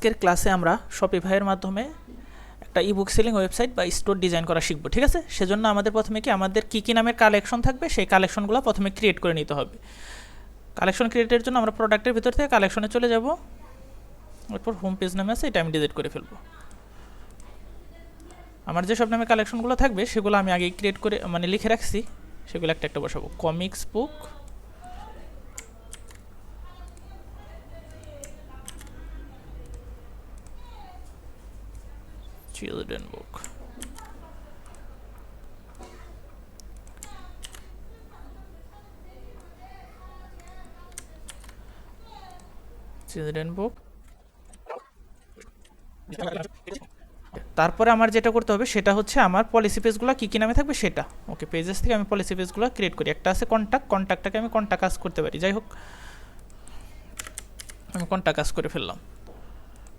আজকের ক্লাসে আমরা শপিফাইয়ের মাধ্যমে একটা ইবুক সেলিং ওয়েবসাইট বা স্টোর ডিজাইন করা শিখব। ঠিক আছে, সেজন্য আমাদের প্রথমে আমাদের কী নামের কালেকশন থাকবে সেই কালেকশনগুলো প্রথমে ক্রিয়েট করে নিতে হবে। কালেকশন ক্রিয়েটের জন্য আমরা প্রোডাক্টের ভিতর থেকে কালেকশনে চলে যাব, এরপর হোম পেজ নামে আছে এটা আমি ডিলিট করে ফেলবো। আমার যেসব নামে কালেকশনগুলো থাকবে সেগুলো আমি আগে ক্রিয়েট করে লিখে রাখছি, সেগুলো একটা একটা বসাবো। কমিক্স বুক, চিলড্রেন বুক, চিলড্রেন বুক। তারপরে আমার যেটা করতে হবে সেটা হচ্ছে আমার পলিসি পেজগুলো কী নামে থাকবে সেটা। ওকে, পেজেস থেকে আমি পলিসি পেজগুলো ক্রিয়েট করি। একটা আছে কন্ট্যাক্টটাকে আমি কন্ট্যাক্ট কাজ করতে পারি। যাই হোক, আমি কন্ট্যাক্ট কাজ করে ফেললাম।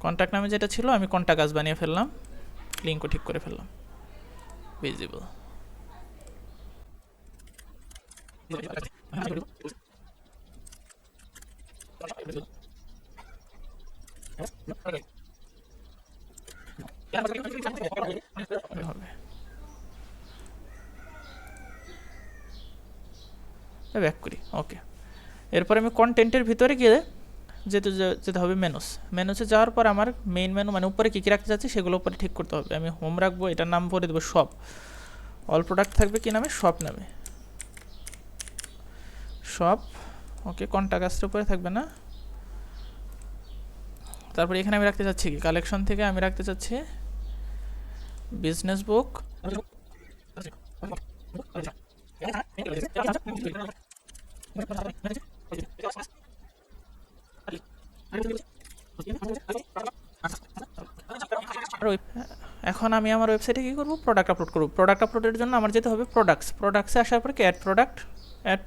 কন্ট্যাক্ট নামে যেটা ছিল আমি কন্ট্যাক্ট কাজ বানিয়ে ফেললাম, লিঙ্কও ঠিক করে ফেললাম, ভিজিবল। ব্যাক করি। ওকে, এরপর আমি কন্টেন্টের ভিতরে গিয়ে যেতে হবে মেনুসে যাওয়ার পর আমার মেইন মেনু উপরে কী কী রাখতে চাচ্ছি সেগুলো উপরে ঠিক করতে হবে। আমি হোম রাখবো, এটার নাম বলে দেবো শপ। অল প্রোডাক্ট থাকবে কী নামে? শপ নামে, শপ। ওকে, কন্ট্যাক্ট কাজটার উপরে থাকবে না। তারপরে এখানে আমি রাখতে চাচ্ছি কি, কালেকশন থেকে আমি রাখতে চাচ্ছি বিজনেস বুক। এখন আমি আমার ওয়েবসাইটে কী করবো? প্রোডাক্ট আপলোড করবো। প্রোডাক্ট আপলোডের জন্য আমার যেতে হবে প্রোডাক্টসে আসার পরে অ্যাড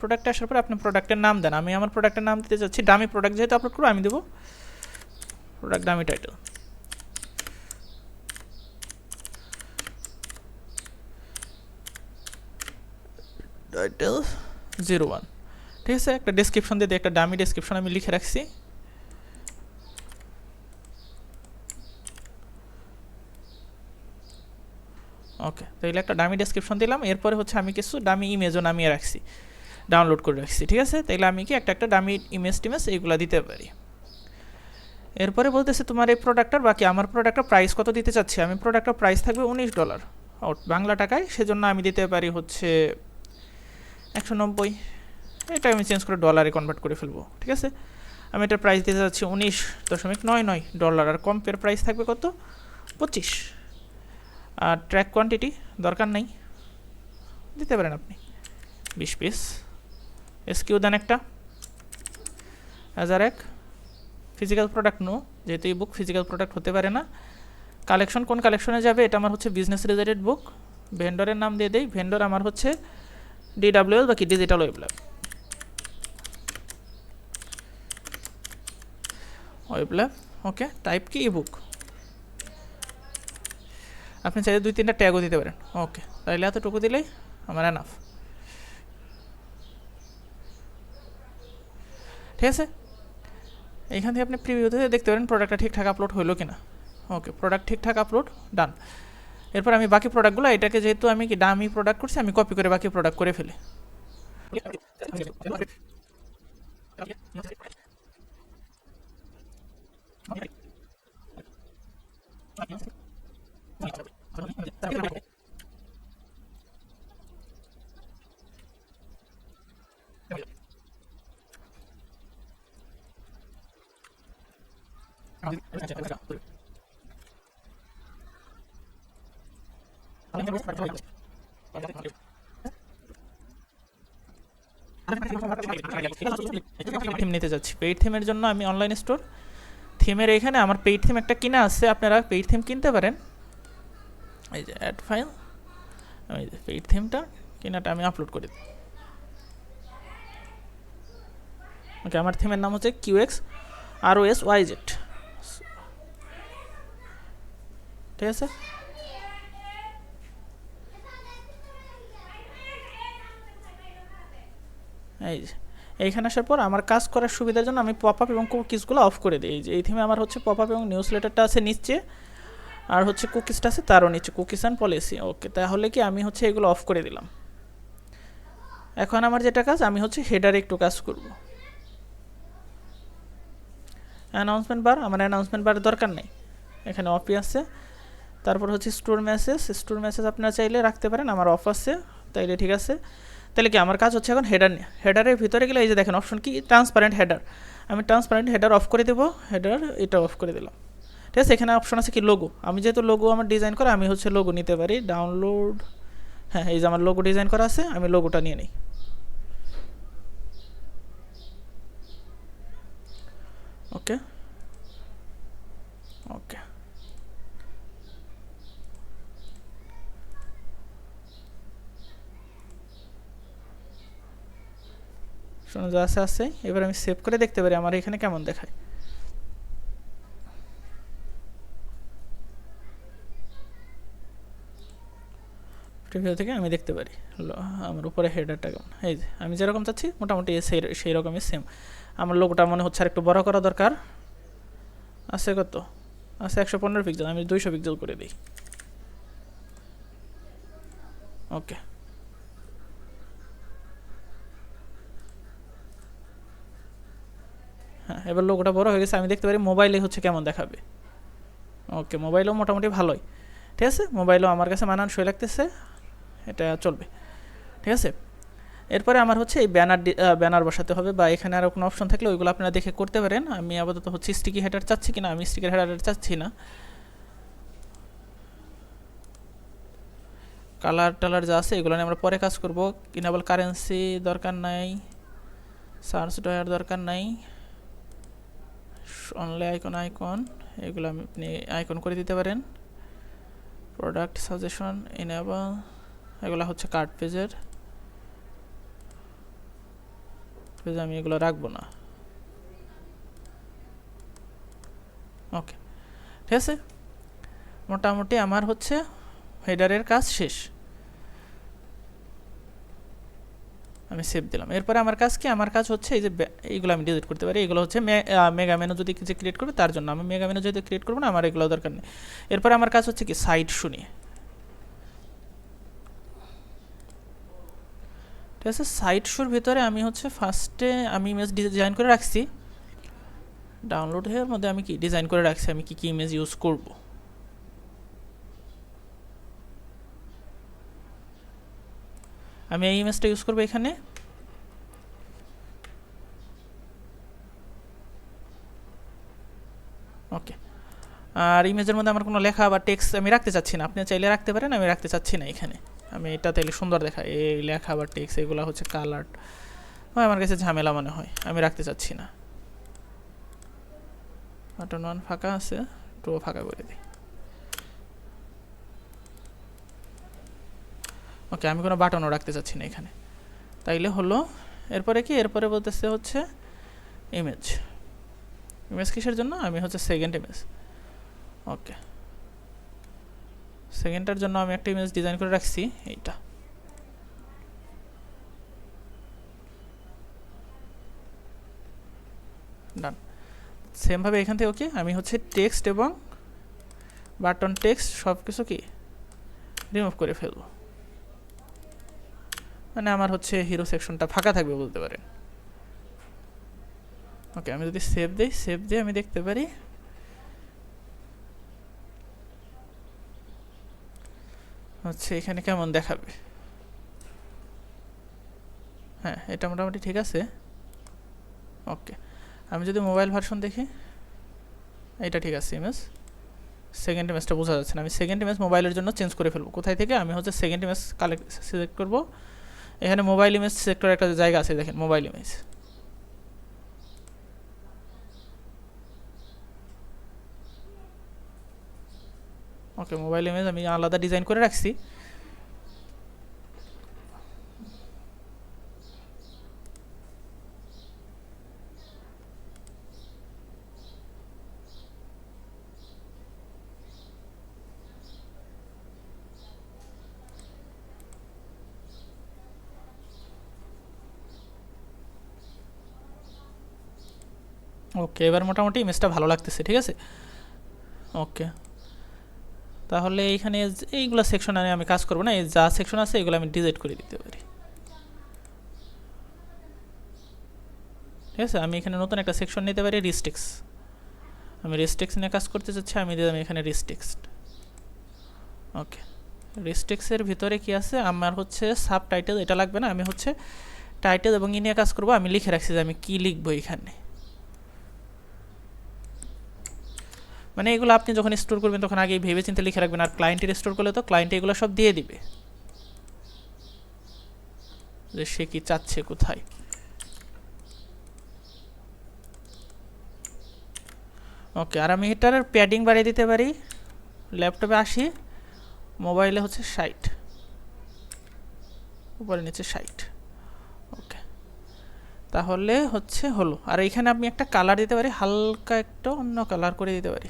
প্রোডাক্টে আসার পরে আপনি প্রোডাক্টের নাম দেন। আমি আমার প্রোডাক্টের নাম দিতে চাচ্ছি ডামি প্রোডাক্ট, যেহেতু আপলোড করবো আমি দেবো প্রোডাক্ট ডামি টাইটেল। 01। ঠিক আছে, একটা ডেসক্রিপশন দিয়ে একটা ডামি ডেসক্রিপশন আমি লিখে রাখছি। ওকে, তাহলে একটা ডামি ডেসক্রিপশন দিলাম। এরপরে হচ্ছে আমি কিছু ডামি ইমেজও নামিয়ে রাখছি, ডাউনলোড করে রাখছি। ঠিক আছে, তাইলে আমি কি একটা ডামি ইমেজ এইগুলো দিতে পারি। এরপরে বলতেছে তোমার এই প্রোডাক্টটার বাকি আমার প্রোডাক্টটার প্রাইস কত দিতে চাচ্ছি। আমি প্রোডাক্টটার প্রাইস থাকবে $19 আউট বাংলা টাকায়, সেজন্য আমি দিতে পারি হচ্ছে 190। এটা আমি চেঞ্জ করে ডলারে কনভার্ট করে ফেলবো। ঠিক আছে, আমি এটার প্রাইস দিতে চাচ্ছি $19.99 আর কম্পের প্রাইস থাকবে কত? 25। আর ট্র্যাক কোয়ান্টিটি দরকার নেই, দিতে পারেন আপনি 20 পিস। এসকিউ দেন একটা 1001। ফিজিক্যাল প্রোডাক্ট নো, যেহেতু এই বুক ফিজিক্যাল প্রোডাক্ট হতে পারে না। কালেকশন কোন কালেকশনে যাবে? এটা আমার হচ্ছে বিজনেস রিলেটেড বুক। ভেন্ডরের নাম দিয়ে দেই, ভেন্ডর আমার হচ্ছে DWL বাকি ডিজিটাল ওয়েব ল্যাব। ওকে, টাইপ কি ইবুক। আপনি চাইলে 2-3টা ট্যাগও দিতে পারেন। ওকে, তাহলে এতটুকু দিলেই আমার এনাফ। ঠিক আছে, এইখান থেকে আপনি প্রিভিউতে দেখতে পারেন প্রোডাক্টটা ঠিকঠাক আপলোড হলো কিনা। ওকে, প্রোডাক্ট ঠিকঠাক আপলোড, ডান। এরপর আমি বাকি প্রোডাক্টগুলো, এটাকে যেহেতু আমি কি দামি প্রোডাক্ট করছি, আমি কপি করে বাকি প্রোডাক্ট করে ফেলি। থিম নিতে যাচ্ছি। পেইড থিমের জন্য আমি অনলাইন স্টোর থিমের এখানে আমার পেইড থিম একটা কিনা আছে, আপনারা পেইড থিম কিনতে পারেন। এই যে অ্যাড ফাইল, এই যে পেইড থিমটা কিনাটা আমি আপলোড করে দিই। ওকে, আমার থিমের নাম হচ্ছে QX ROS YZ। ঠিক আছে, এই যে এইখানে আসার পর আমার কাজ করার সুবিধার জন্য আমি পপ আপ এবং কুকিজগুলো অফ করে দিই। এই থিমে আমার হচ্ছে পপ আপ এবং নিউজ লেটারটা আছে নিচে, আর হচ্ছে কুকিজটা আছে তারও নিচে, কুকিজ অ্যান্ড পলিসি। ওকে, তাহলে কি আমি হচ্ছে এগুলো অফ করে দিলাম। এখন আমার যেটা কাজ, আমি হচ্ছে হেডারে একটু কাজ করব। অ্যানাউন্সমেন্ট বার, আমার অ্যানাউন্সমেন্ট বার দরকার নেই, এখানে অফই আছে। তারপর হচ্ছে স্টোর মেসেজ, স্টোর মেসেজ আপনারা চাইলে রাখতে পারেন, আমার অফ আছে, তাইলে ঠিক আছে। তাহলে কি আমার কাজ হচ্ছে এখন হেডার নিয়ে। হেডারের ভিতরে গেলে এই যে দেখেন অপশন কি, ট্রান্সপারেন্ট হেডার। আমি ট্রান্সপারেন্ট হেডার অফ করে দেবো, হেডার এটা অফ করে দিলাম। ঠিক আছে, এখানে অপশন আছে কি লোগো, আমি যেহেতু লোগো আমার ডিজাইন করা, আমি হচ্ছে লোগো নিতে পারি, ডাউনলোড। হ্যাঁ, এই যে আমার লোগো ডিজাইন করা আছে, আমি লোগোটা নিয়ে নিই। ওকে ওকে, শোনো যা আছে আছে। এবার আমি সেভ করে দেখতে পারি আমার এখানে কেমন দেখায়। প্রিভিউ থেকে আমি দেখতে পারি আমার উপরে হেডারটা কেমন। এই যে আমি যেরকম চাচ্ছি মোটামুটি সেই রকমই সেম। আমার লোগোটা মনে হচ্ছে আর একটু বড় করা দরকার। আছে কত আছে, 115 পিক্সেল, আমি 200 পিক্সেল করে দিই। ওকে, হ্যাঁ এবার লোগোটা বড় হয়ে গেছে, আমি দেখতে পারি মোবাইলে হচ্ছে কেমন দেখাবে। ওকে, মোবাইলেও মোটামুটি ভালোই। ঠিক আছে, মোবাইলও আমার কাছে মানানসই লাগতেছে, এটা চলবে। ঠিক আছে, এরপরে আমার হচ্ছে এই ব্যানার বসাতে হবে, বা এখানে আরও কোনো অপশন থাকলে ওইগুলো আপনারা দেখে করতে পারেন। আমি আপাতত হচ্ছে স্টিকি হেডার চাচ্ছি কিনা, আমি স্টিকের হেডার চাচ্ছি না। কালার টালার যা আছে এগুলো নিয়ে আমরা পরে কাজ করব। ইনেবল কারেন্সি দরকার নাই, সার্চ ডয়ার দরকার নাই, অনলি আইকন এগুলো আপনি আইকন করে দিতে পারেন। প্রোডাক্ট সাজেশন ইনেবল, এগুলো হচ্ছে কার্ড পেজের পেজ, আমি এগুলো রাখবো না। ওকে, ঠিক আছে, মোটামুটি আমার হচ্ছে হেডারের কাজ শেষ। আমি সেভ দিলাম। এরপরে আমার কাজ কি, আমার কাজ হচ্ছে এই যে এইগুলো আমি ডিলিট করতে পারি। এগুলো হচ্ছে মেগা মেনু যদি কিছু ক্রিয়েট করবে তার জন্য, আমি মেগা মেনু যদি ক্রিয়েট করবো না, আমার এগুলো দরকার নেই। এরপরে আমার কাজ হচ্ছে কি সাইট শুনি। ঠিক আছে, সাইট শুর ভিতরে আমি হচ্ছে ফার্স্টে আমি ইমেজ ডিজাইন করে রাখছি, ডাউনলোড এর মধ্যে আমি কি ডিজাইন করে রাখছি, আমি কি কি ইমেজ ইউজ করব। আমি এই ইমেজটা ইউজ করবো এখানে। ওকে, আর ইমেজের মধ্যে আমার কোনো লেখা বা টেক্সট আমি রাখতে চাচ্ছি না, আপনি চাইলে রাখতে পারেন, আমি রাখতে চাচ্ছি না এখানে। আমি এটা তাইলে সুন্দর দেখায়, এই লেখা বা টেক্সট এগুলো হচ্ছে কালার, আমার কাছে ঝামেলা মনে হয়, আমি রাখতে চাচ্ছি না। বাটন 1 ফাঁকা আছে, 2 ফাঁকা করে দিই। ওকে, আমি কোনো বাটনও রাখতে চাচ্ছি না এখানে, তাইলে হলো। এরপরে কি, এরপরে বলতেছে হচ্ছে ইমেজ। ইমেজ কিসের জন্য, আমি হচ্ছে সেকেন্ড ইমেজ। ওকে, সেকেন্ডটার জন্য আমি একটা ইমেজ ডিজাইন করে রাখছি, এইটা। ডান। সেমভাবে এখান থেকে ওকে, আমি হচ্ছে টেক্সট এবং বাটন টেক্সট সব কিছু কি রিমুভ করে ফেলবো, মানে আমার হচ্ছে হিরো সেকশনটা ফাঁকা থাকবে বলতে পারেন। ওকে, আমি যদি সেভ দিই, সেভ দিয়ে আমি দেখতে পারি হচ্ছে এখানে কেমন দেখাবে। হ্যাঁ, এটা মোটামুটি ঠিক আছে। ওকে, আমি যদি মোবাইল ভার্সন দেখি, এটা ঠিক আছে ইমেজ। সেকেন্ড ইমেজটা বোঝা যাচ্ছে না, আমি সেকেন্ড ইমেজ মোবাইলের জন্য চেঞ্জ করে ফেলবো। কোথায় থেকে, আমি হচ্ছে সেকেন্ড ইমেজ সিলেক্ট করবো, এখানে মোবাইল ইমেজ সিলেক্টর একটা জায়গা আছে, দেখেন মোবাইল ইমেজ। ওকে, মোবাইল ইমেজ আমি আলাদা ডিজাইন করে রাখছি। ওকে, এবার মোটামুটি ইমেজটা ভালো লাগতেছে, ঠিক আছে। ওকে, তাহলে এইখানে এইগুলো সেকশনে আমি কাজ করবো না, এই যা সেকশন আছে এগুলো আমি ডিলিট করে দিতে পারি, ঠিক আছে। আমি এখানে নতুন একটা সেকশন নিতে পারি, রিস্ট্রিক্স। আমি রিস্ট্রিক্স নিয়ে কাজ করতে চাচ্ছি, আমি দিলাম এখানে রিস্ট্রিক্স। ওকে, রিস্ট্রিক্সের ভিতরে কি আছে আমার হচ্ছে সাব টাইটেল, এটা লাগবে না। আমি হচ্ছে টাইটেল এবং ই নিয়ে কাজ করবো। আমি লিখে রাখছি যে আমি কি লিখবো এখানে, মানে এগুলো আপনি যখন স্টোর করবেন তখন আগেই ভেবে চিন্তে লিখে রাখবেন। আর ক্লায়েন্টের স্টোর করলে তো ক্লায়েন্ট এগুলো সব দিয়ে দিবে যে সে কি চাচ্ছে কোথায়। ওকে, আর আমি এটার প্যাডিং বাড়িয়ে দিতে পারি। ল্যাপটপে 80, মোবাইলে হচ্ছে 60, উপরে নিচে 60। ওকে, তাহলে হচ্ছে হলো। আর এইখানে আমি একটা কালার দিতে পারি, হালকা একটা অন্য কালার করে দিতে পারি।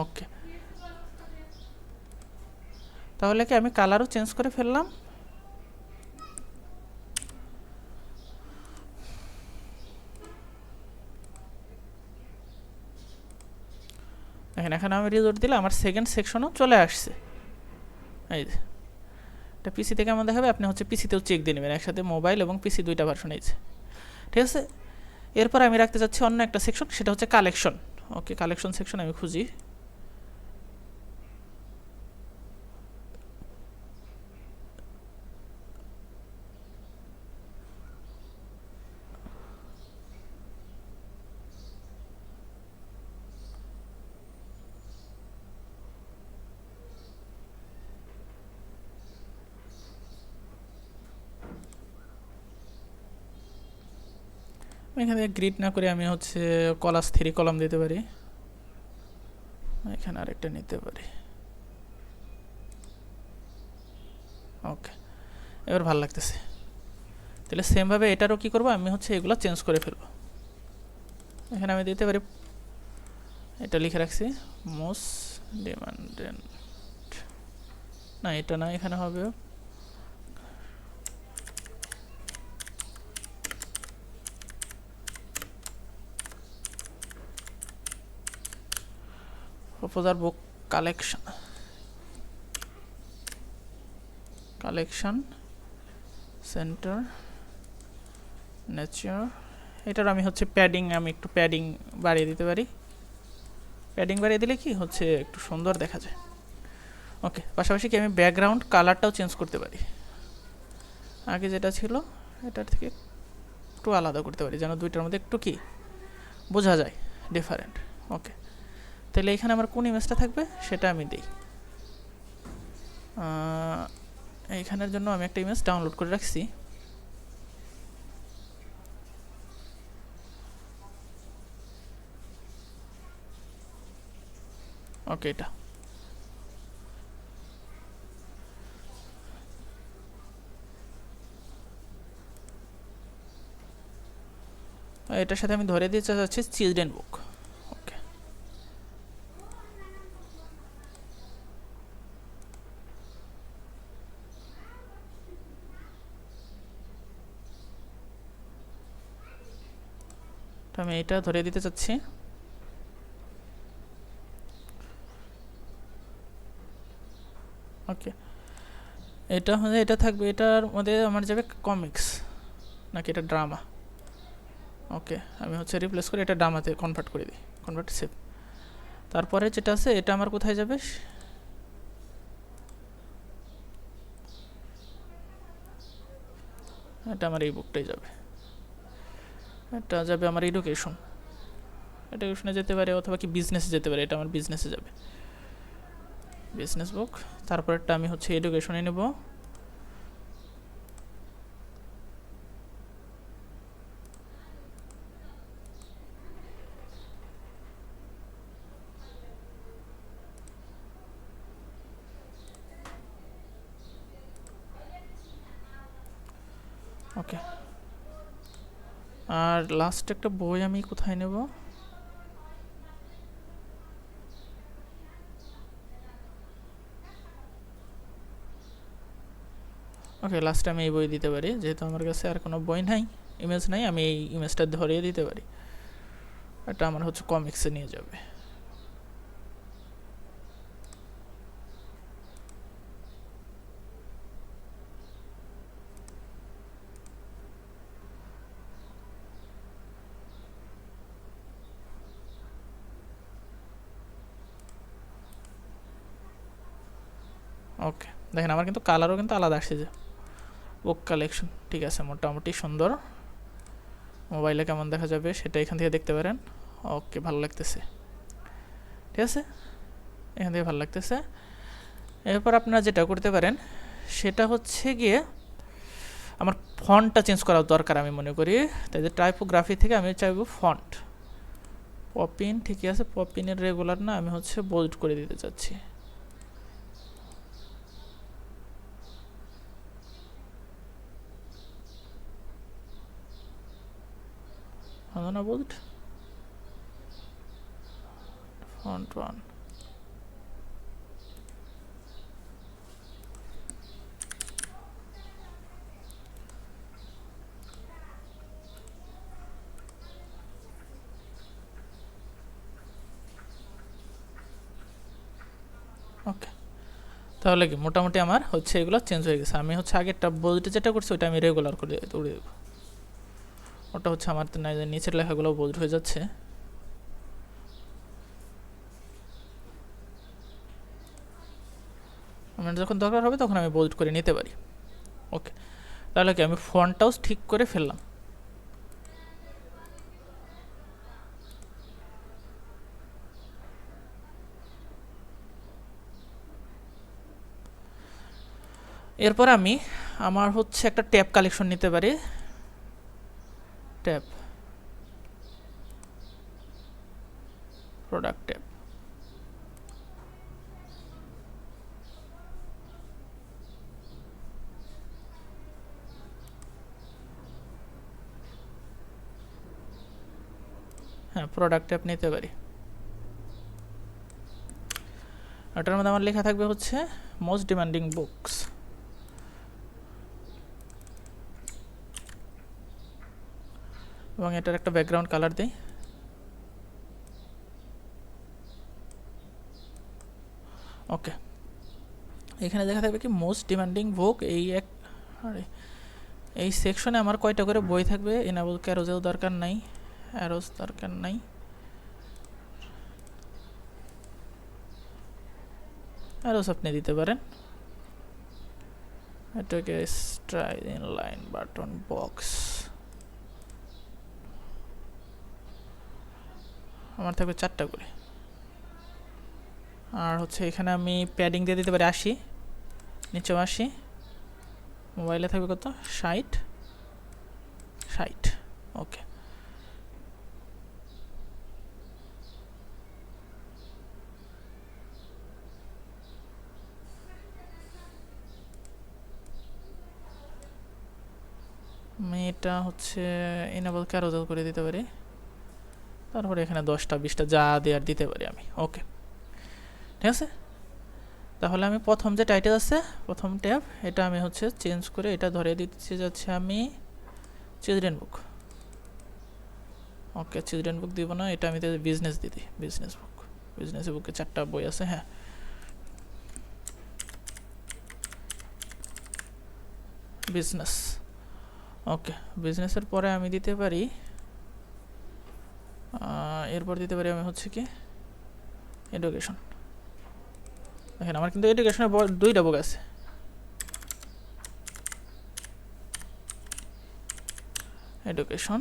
ওকে, তাহলে কি আমি কালারও চেঞ্জ করে ফেললাম। এখানে আমি রিলোড দিলে আমার সেকেন্ড সেকশনও চলে আসছে। এই যে এটা পিসিতে কেমন দেখাবে আপনি হচ্ছে পিসিতেও চেক দিয়ে নেবেন, একসাথে মোবাইল এবং পিসি দুইটা ভার্সন এই যে, ঠিক আছে। এরপর আমি রাখতে চাচ্ছি অন্য একটা সেকশন, সেটা হচ্ছে কালেকশন। ওকে, কালেকশন সেকশন আমি খুঁজি। এখানে গ্রিড না করে আমি হচ্ছে কলাস 3 কলাম দিতে পারি, এখানে আরেকটা নিতে পারি। ওকে, এবার ভালো লাগতেছে। তাহলে সেমভাবে এটারও কী করবো, আমি হচ্ছে এগুলো চেঞ্জ করে ফেলবো। এখানে আমি দিতে পারি, এটা লিখে রাখছি মোস্ট ডিমান্ডেড, না এটা না, এখানে হবে proposer book collection, collection centre nature. এটার আমি হচ্ছে প্যাডিং, আমি একটু প্যাডিং বাড়িয়ে দিতে পারি। প্যাডিং বাড়িয়ে দিলে কি হচ্ছে একটু সুন্দর দেখা যায়। ওকে, পাশাপাশি কি আমি ব্যাকগ্রাউন্ড কালারটাও চেঞ্জ করতে পারি, আগে যেটা ছিল এটার থেকে একটু আলাদা করতে পারি, যেন দুইটার মধ্যে একটু কি বোঝা যায় ডিফারেন্ট। ওকে, তাহলে এখানে আমার কোন ইমেজটা থাকবে সেটা আমি দিই। এইখানের জন্য আমি একটা ইমেজ ডাউনলোড করে রাখছি। ওকে, এটা এটার সাথে আমি ধরে দিতে চাচ্ছি চিলড্রেন বুক। ওকে, আমি এটা ধরে দিতে চাচ্ছি। ওকে, এটা হলে এটা থাকবে, এটার মধ্যে আমার যাবে কমিক্স নাকি এটা ড্রামা। ওকে, আমি হচ্ছে রিপ্লেস করে এটা ড্রামাতে কনভার্ট করে দিই, কনভার্ট সেভ। তারপরে যেটা আছে এটা আমার কোথায় যাবে, এটা আমার এই বুকটাই যাবে, এটা যাবে আমার এডুকেশন, এডুকেশনে যেতে পারে অথবা কি বিজনেসে যেতে পারে, এটা আমার বিজনেসে যাবে, বিজনেস বুক। তারপরটা আমি হচ্ছে এডুকেশনে নেব। ওকে, আর লাস্ট একটা বই আমি কোথায় নেব, ওকে, লাস্টে আমি এই বই দিতে পারি, যেহেতু আমার কাছে আর কোনো বই নাই, ইমেজ নাই, আমি এই ইমেজটা ধরিয়ে দিতে পারি। এটা আমার হচ্ছে কমিক্সে নিয়ে যাবে। ওকে, দেখেন আমার কিন্তু কালারও কিন্তু আলাদা আসছে, যে বুক কালেকশন। ঠিক আছে, মোটামুটি সুন্দর। মোবাইলে কেমন দেখা যাবে সেটা এখান থেকে দেখতে পারেন। ওকে, ভালো লাগতেছে। ঠিক আছে, এখান থেকে ভালো লাগতেছে। এরপর আপনারা যেটা করতে পারেন সেটা হচ্ছে গিয়ে, আমার ফন্টটা চেঞ্জ করা দরকার আমি মনে করি, তাই যে টাইপোগ্রাফি থেকে আমি চাইবো ফন্ট পপিন। ঠিকই আছে, পপিনের রেগুলার না, আমি হচ্ছে বোল্ড করে দিতে চাচ্ছি। না, বোল্ড ফন্ট 1। ওকে, তাহলে কি মোটামুটি আমার হচ্ছে এগুলো চেঞ্জ হয়ে গেছে। আমি হচ্ছে আগেরটা বোল্ডে যেটা করছি ওটা আমি রেগুলার করে উড়িয়ে দেবো। ওটা হচ্ছে আমার নিচের লেখাগুলো বোল্ড হয়ে যাচ্ছে। আমার যখন দরকার হবে তখন আমি বোল্ড করে নিতে পারি। ওকে, তাহলে কি আমি ফন্টটাও ঠিক করে ফেললাম। এরপর আমি আমার হচ্ছে একটা ট্যাব কালেকশন নিতে পারি। Tab, product tab. হ্যাঁ, প্রোডাক্ট ট্যাব নিতে পারি। ওটার মধ্যে আমার লেখা থাকবে হচ্ছে মোস্ট ডিমান্ডিং বুকস। এবং এটার একটা ব্যাকগ্রাউন্ড কালার দিই। ওকে, এখানে দেখা থাকবে কি মোস্ট ডিমান্ডিং বুক। এই সেকশনে আমার কয়টা করে বই থাকবে। এনাবল ক্যারোজেও দরকার নাই, অ্যারোজ দরকার নাই। অ্যারোজ আপনি দিতে পারেন। এটাকে স্ট্রাইড ইনলাইন বাটন বক্স আমার থাকবে 4টা করে। আর হচ্ছে এখানে আমি প্যাডিং দিয়ে দিতে পারি 80, নিচেও 80। মোবাইলে থাকবে কত, 60। ওকে, আমি এটা হচ্ছে এনেবল ক্যারোজেল করে দিতে পারি। তারপরে এখানে 10টা 20টা যা দেওয়ার দিতে পারি আমি। ওকে, ঠিক আছে। তাহলে আমি প্রথম যে টাইটেল আছে, প্রথম ট্যাব, এটা আমি হচ্ছে চেঞ্জ করে এটা ধরে দিতে যাচ্ছি আমি চিলড্রেন বুক। ওকে, চিলড্রেন বুক দিব না, এটা আমি বিজনেস দিই, বিজনেস বুক। বিজনেস বুকে 4টা বই আছে। হ্যাঁ, বিজনেস। ওকে, বিজনেসের পরে আমি দিতে পারি, এরপর দিতে পারি আমি হচ্ছে কি এডুকেশন। দেখেন আমার কিন্তু এডুকেশনের 2টা বুক আছে। এডুকেশন,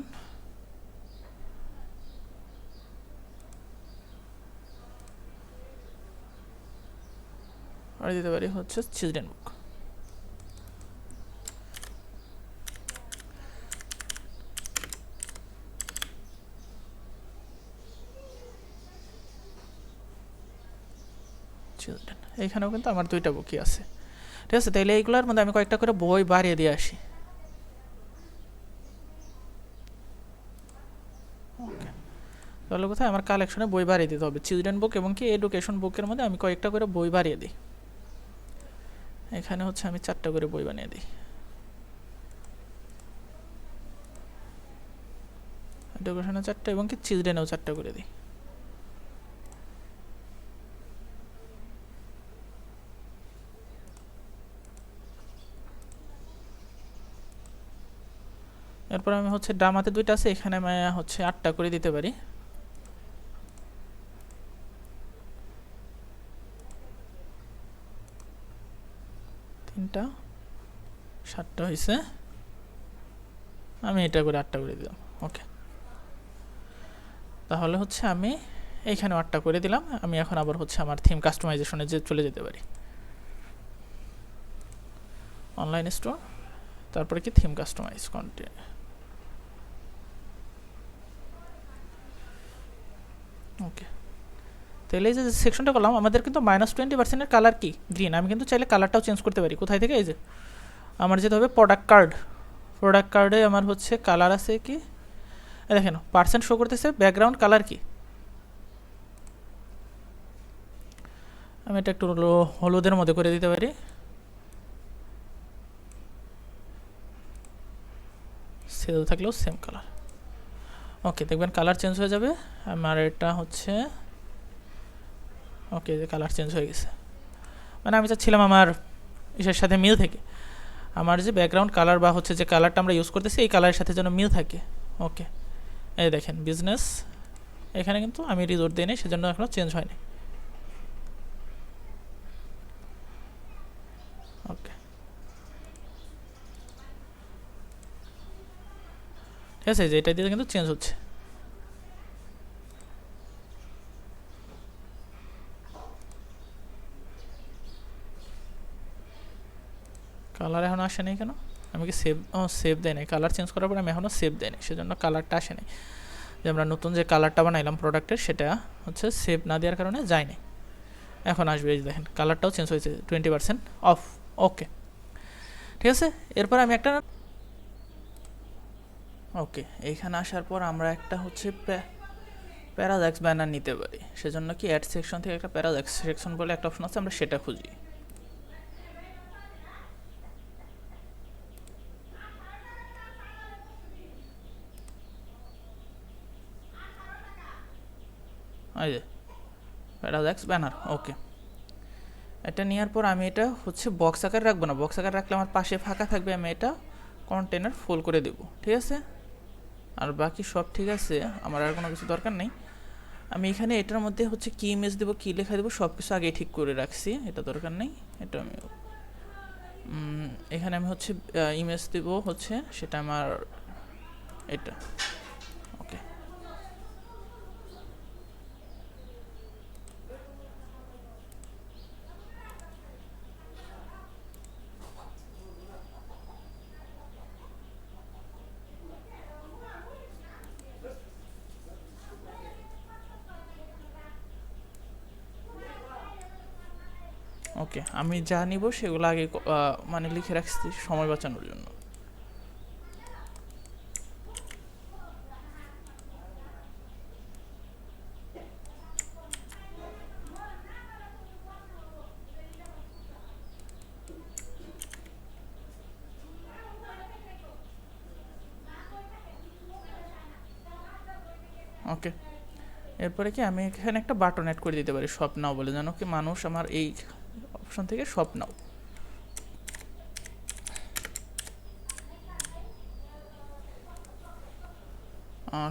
আর দিতে পারি হচ্ছে চিলড্রেন বুক। চিলড্রেন, এইখানেও কিন্তু আমার 2টা বুকই আছে। ঠিক আছে, তাইলে এইগুলোর মধ্যে আমি কয়েকটা করে বই বাড়িয়ে দিয়ে আসি। ওকে, তাহলে কোথায় আমার কালেকশনে বই বাড়িয়ে দিতে হবে। চিলড্রেন বুক এবং কি এডুকেশন বুকের মধ্যে আমি কয়েকটা করে বই বাড়িয়ে দিই। এখানে হচ্ছে আমি 4টা করে বই বানিয়ে দিই। ডেকোরেশনে 4টা এবং কি চিলড্রেনেও 4টা করে দিই। এরপর আমি হচ্ছে ডামাতে 2টা আছে, এখানে আমি হচ্ছে 8টা করে দিতে পারি। তিনটা 7টা হয়েছে, আমি এটা করে 8টা করে দিলাম। ওকে, তাহলে হচ্ছে আমি এইখানে 8টা করে দিলাম। আমি এখন আবার হচ্ছে আমার থিম কাস্টমাইজেশনে চলে যেতে পারি। অনলাইন স্টোর, তারপরে কি থিম কাস্টমাইজ কন্টেন্ট। ওকে, তাহলে এই যে সেকশনটা করলাম, আমাদের কিন্তু -20% কালার কি গ্রিন। আমি কিন্তু চাইলে কালারটাও চেঞ্জ করতে পারি। কোথায় থেকে? এই যে আমার যেতে হবে প্রোডাক্ট কার্ড। প্রোডাক্ট কার্ডে আমার হচ্ছে কালার আছে কি, দেখেন পার্সেন্ট শো করতেছে, ব্যাকগ্রাউন্ড কালার কি। আমি এটা একটু হলুদের মধ্যে করে দিতে পারি। সেল থাকলেও সেম কালার। ওকে, দেখবেন কালার চেঞ্জ হয়ে যাবে। আমার এটা হচ্ছে ওকে, যে কালার চেঞ্জ হয়ে গেছে, মানে আমি চাচ্ছিলাম আমার ইসের সাথে মিল থেকে, আমার যে ব্যাকগ্রাউন্ড কালার বা হচ্ছে যে কালারটা আমরা ইউজ করতেছি এই কালারের সাথে যেন মিল থাকে। ওকে, এই দেখেন বিজনেস, এখানে কিন্তু আমি রিজোর্ট দিই নি, সেজন্য এখনও চেঞ্জ হয়নি। ওকে, ঠিক আছে, যে এটা দিয়ে কিন্তু চেঞ্জ হচ্ছে। কালার এখন আসে নাই কেন? আমি কি সেভ দেয় নাই? কালার চেঞ্জ করার পরে আমি এখনও সেভ দেয় নাই, সেজন্য কালারটা আসে নাই। যে আমরা নতুন যে কালারটা বানাইলাম প্রোডাক্টের, সেটা হচ্ছে সেভ না দেওয়ার কারণে যায় নাই। এখন আসবে, এই দেখেন কালারটাও চেঞ্জ হয়েছে, 20% অফ। ওকে, ঠিক আছে। এরপর আমি একটা ওকে, এইখানে আসার পর আমরা একটা হচ্ছে প্যারাডক্স ব্যানার নিতে পারি। সেজন্য কি অ্যাড সেকশন থেকে একটা প্যারাডক্স সেকশন বলে একটা অপশন আছে, আমরা সেটা খুঁজি। এই যে প্যারাডক্স ব্যানার। ওকে, এটা নেওয়ার পর আমি এটা হচ্ছে বক্স আকার রাখবো না, বক্স আকার রাখলে আমার পাশে ফাঁকা থাকবে, আমি এটা কন্টেনার ফুল করে দেব। ঠিক আছে, আর বাকি সব ঠিক আছে, আমার আর কোনো কিছু দরকার নেই। আমি এখানে এটার মধ্যে হচ্ছে কি ইমেজ দেবো, কি লেখা দেবো, সব কিছু আগেই ঠিক করে রাখছি, এটা দরকার নেই। এটা আমি এখানে আমি হচ্ছে ইমেজ দেবো হচ্ছে, সেটা আমার এটা। ওকে, ওকে, আমি যা নিব সেগুলো আগে মানে লিখে রাখছি সময় বাঁচানোর জন্য। ওকে, এরপরে কি আমি এখানে একটা বাটন অ্যাড করে দিতে পারি, শপ নাও বলে, জানো কি মানুষ আমার এই অপশন থেকে শপ নাও।